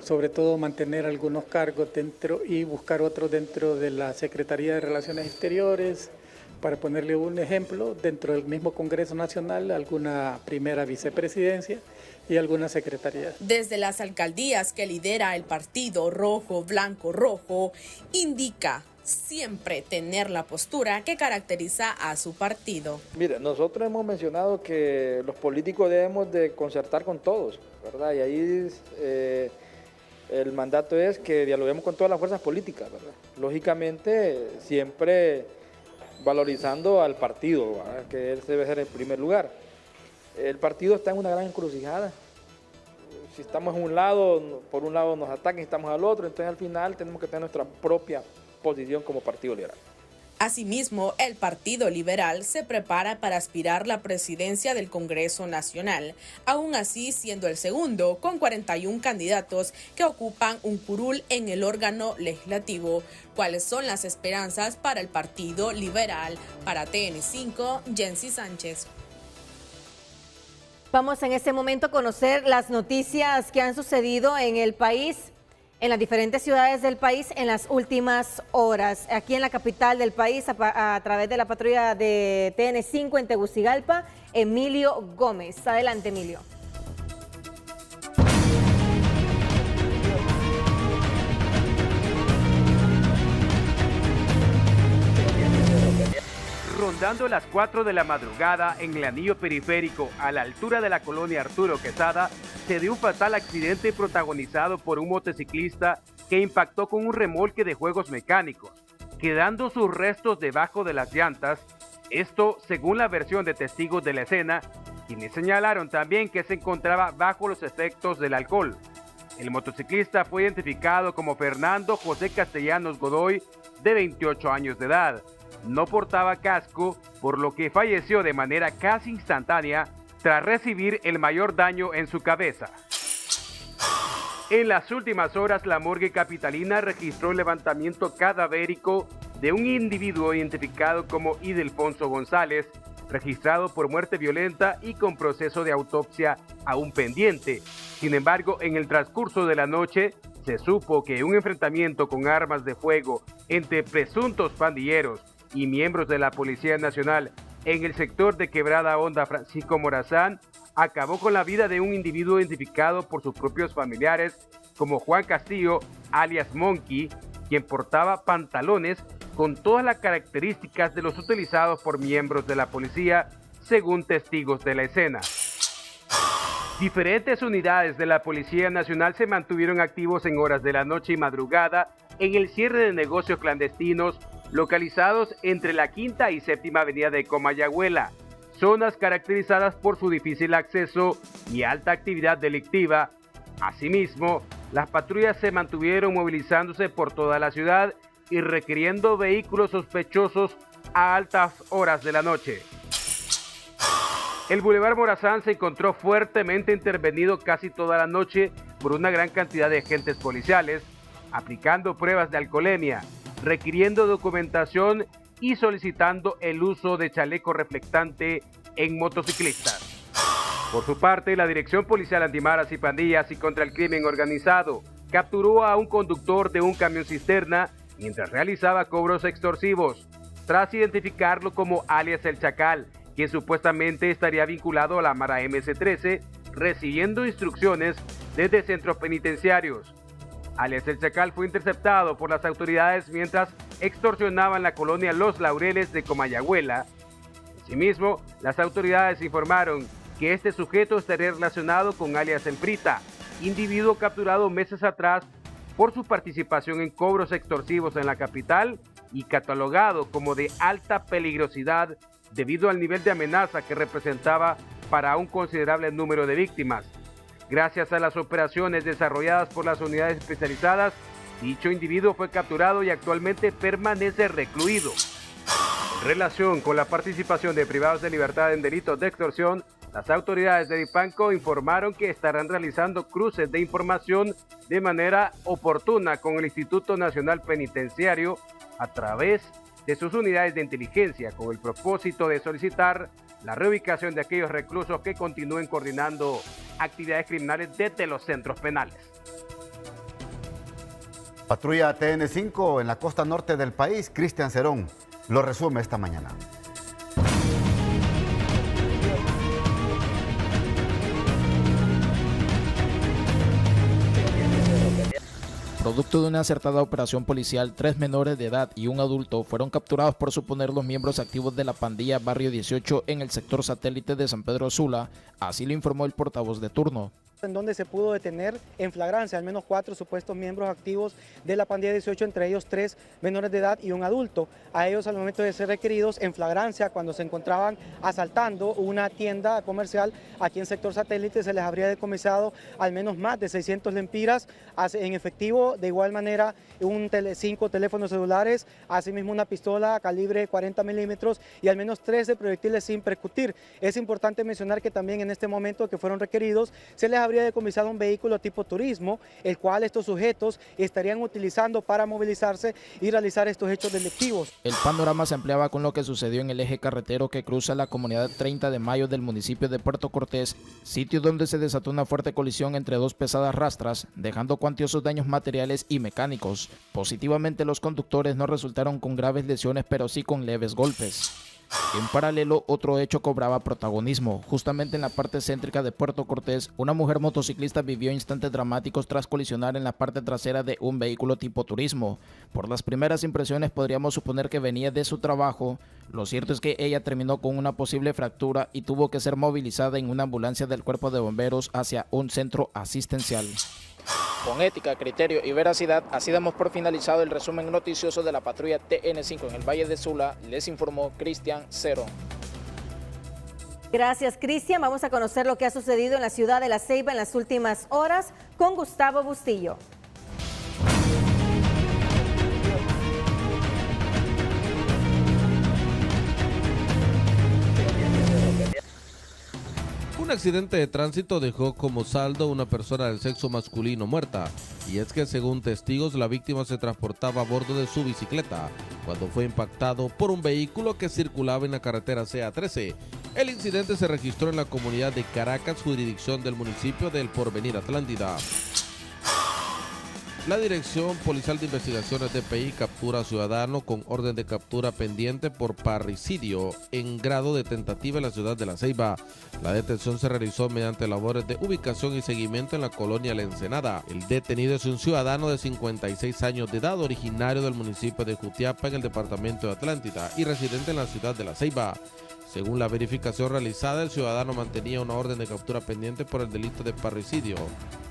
sobre todo mantener algunos cargos dentro y buscar otros dentro de la Secretaría de Relaciones Exteriores. Para ponerle un ejemplo, dentro del mismo Congreso Nacional, alguna primera vicepresidencia y algunas secretarías. Desde las alcaldías que lidera el partido Rojo, Blanco, Rojo, indica siempre tener la postura que caracteriza a su partido. Mire, nosotros hemos mencionado que los políticos debemos de concertar con todos, ¿verdad? Y ahí el mandato es que dialoguemos con todas las fuerzas políticas, ¿verdad? Lógicamente, siempre valorizando al partido, ¿verdad? Que él debe ser el primer lugar. El partido está en una gran encrucijada. Si estamos en un lado, por un lado nos atacan y estamos al otro, entonces al final tenemos que tener nuestra propia posición como Partido Liberal. Asimismo, el Partido Liberal se prepara para aspirar la presidencia del Congreso Nacional, aún así siendo el segundo, con 41 candidatos que ocupan un curul en el órgano legislativo. ¿Cuáles son las esperanzas para el Partido Liberal? Para TN5, Jensi Sánchez. Vamos en este momento a conocer las noticias que han sucedido en el país, en las diferentes ciudades del país en las últimas horas. Aquí en la capital del país, a través de la patrulla de TN5 en Tegucigalpa, Emilio Gómez. Adelante, Emilio. Rondando las 4 de la madrugada en el anillo periférico a la altura de la colonia Arturo Quesada, se dio un fatal accidente protagonizado por un motociclista que impactó con un remolque de juegos mecánicos, quedando sus restos debajo de las llantas. Esto según la versión de testigos de la escena, quienes señalaron también que se encontraba bajo los efectos del alcohol. El motociclista fue identificado como Fernando José Castellanos Godoy, de 28 años de edad. No portaba casco, por lo que falleció de manera casi instantánea tras recibir el mayor daño en su cabeza. En las últimas horas, la morgue capitalina registró el levantamiento cadavérico de un individuo identificado como Ildefonso González, registrado por muerte violenta y con proceso de autopsia aún pendiente. Sin embargo, en el transcurso de la noche, se supo que un enfrentamiento con armas de fuego entre presuntos pandilleros y miembros de la Policía Nacional en el sector de Quebrada Honda Francisco Morazán acabó con la vida de un individuo identificado por sus propios familiares como Juan Castillo, alias Monkey, quien portaba pantalones con todas las características de los utilizados por miembros de la policía, según testigos de la escena. Diferentes unidades de la Policía Nacional se mantuvieron activos en horas de la noche y madrugada en el cierre de negocios clandestinos localizados entre la Quinta y Séptima Avenida de Comayagüela, zonas caracterizadas por su difícil acceso y alta actividad delictiva. Asimismo, las patrullas se mantuvieron movilizándose por toda la ciudad y requiriendo vehículos sospechosos a altas horas de la noche. El Boulevard Morazán se encontró fuertemente intervenido casi toda la noche por una gran cantidad de agentes policiales, aplicando pruebas de alcoholemia, requiriendo documentación y solicitando el uso de chaleco reflectante en motociclistas. Por su parte, la Dirección Policial Antimaras y Pandillas y contra el Crimen Organizado capturó a un conductor de un camión cisterna mientras realizaba cobros extorsivos, tras identificarlo como alias El Chacal, quien supuestamente estaría vinculado a la Mara MC-13, recibiendo instrucciones desde centros penitenciarios. Alias El Chacal fue interceptado por las autoridades mientras extorsionaba en la colonia Los Laureles de Comayagüela. Asimismo, las autoridades informaron que este sujeto estaría relacionado con alias El Frita, individuo capturado meses atrás por su participación en cobros extorsivos en la capital y catalogado como de alta peligrosidad debido al nivel de amenaza que representaba para un considerable número de víctimas. Gracias a las operaciones desarrolladas por las unidades especializadas, dicho individuo fue capturado y actualmente permanece recluido. En relación con la participación de privados de libertad en delitos de extorsión, las autoridades de Dipanco informaron que estarán realizando cruces de información de manera oportuna con el Instituto Nacional Penitenciario a través de sus unidades de inteligencia, con el propósito de solicitar la reubicación de aquellos reclusos que continúen coordinando actividades criminales desde los centros penales. Patrulla TN5 en la costa norte del país, Cristian Cerón lo resume esta mañana. Producto de una acertada operación policial, 3 menores de edad y un adulto fueron capturados por suponer los miembros activos de la pandilla Barrio 18 en el sector satélite de San Pedro Sula, así lo informó el portavoz de turno. En donde se pudo detener en flagrancia al menos 4 supuestos miembros activos de la pandilla 18, entre ellos 3 menores de edad y un adulto. A ellos al momento de ser requeridos en flagrancia cuando se encontraban asaltando una tienda comercial aquí en sector satélite, se les habría decomisado al menos más de 600 lempiras en efectivo, de igual manera 5 teléfonos celulares, asimismo una pistola calibre 40 milímetros y al menos 13 proyectiles sin percutir. Es importante mencionar que también en este momento que fueron requeridos se les habría decomisado un vehículo tipo turismo, el cual estos sujetos estarían utilizando para movilizarse y realizar estos hechos delictivos. El panorama se ampliaba con lo que sucedió en el eje carretero que cruza la comunidad 30 de Mayo del municipio de Puerto Cortés, sitio donde se desató una fuerte colisión entre 2 pesadas rastras, dejando cuantiosos daños materiales y mecánicos. Positivamente, los conductores no resultaron con graves lesiones, pero sí con leves golpes. En paralelo, otro hecho cobraba protagonismo. Justamente en la parte céntrica de Puerto Cortés, una mujer motociclista vivió instantes dramáticos tras colisionar en la parte trasera de un vehículo tipo turismo. Por las primeras impresiones podríamos suponer que venía de su trabajo. Lo cierto es que ella terminó con una posible fractura y tuvo que ser movilizada en una ambulancia del Cuerpo de Bomberos hacia un centro asistencial. Con ética, criterio y veracidad, así damos por finalizado el resumen noticioso de la patrulla TN5 en el Valle de Sula. Les informó Cristian Cerón. Gracias, Cristian. Vamos a conocer lo que ha sucedido en la ciudad de La Ceiba en las últimas horas con Gustavo Bustillo. Un accidente de tránsito dejó como saldo una persona del sexo masculino muerta, y es que según testigos la víctima se transportaba a bordo de su bicicleta cuando fue impactado por un vehículo que circulaba en la carretera CA13. El incidente se registró en la comunidad de Caracas, jurisdicción del municipio de El Porvenir, Atlántida. La Dirección Policial de Investigaciones DPI captura a ciudadano con orden de captura pendiente por parricidio en grado de tentativa en la ciudad de La Ceiba. La detención se realizó mediante labores de ubicación y seguimiento en la colonia La Ensenada. El detenido es un ciudadano de 56 años de edad, originario del municipio de Jutiapa en el departamento de Atlántida y residente en la ciudad de La Ceiba. Según la verificación realizada, el ciudadano mantenía una orden de captura pendiente por el delito de parricidio,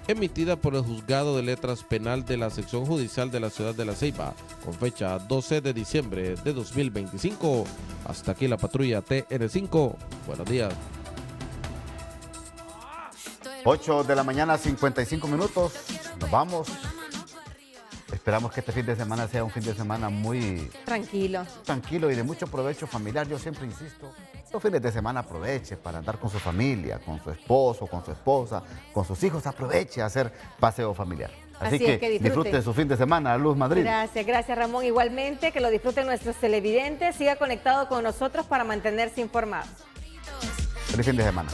emitida por el Juzgado de Letras Penal de la Sección Judicial de la ciudad de La Ceiba, con fecha 12 de diciembre de 2025. Hasta aquí la patrulla TN5. Buenos días. 8 de la mañana, 55 minutos. Nos vamos. Esperamos que este fin de semana sea un fin de semana muy tranquilo y de mucho provecho familiar. Yo siempre insisto, los fines de semana aproveche para andar con su familia, con su esposo, con su esposa, con sus hijos. Aproveche a hacer paseo familiar. Así que disfrute su fin de semana, Luz Madrid. Gracias Ramón. Igualmente, que lo disfruten nuestros televidentes. Siga conectado con nosotros para mantenerse informados. Feliz fin de semana.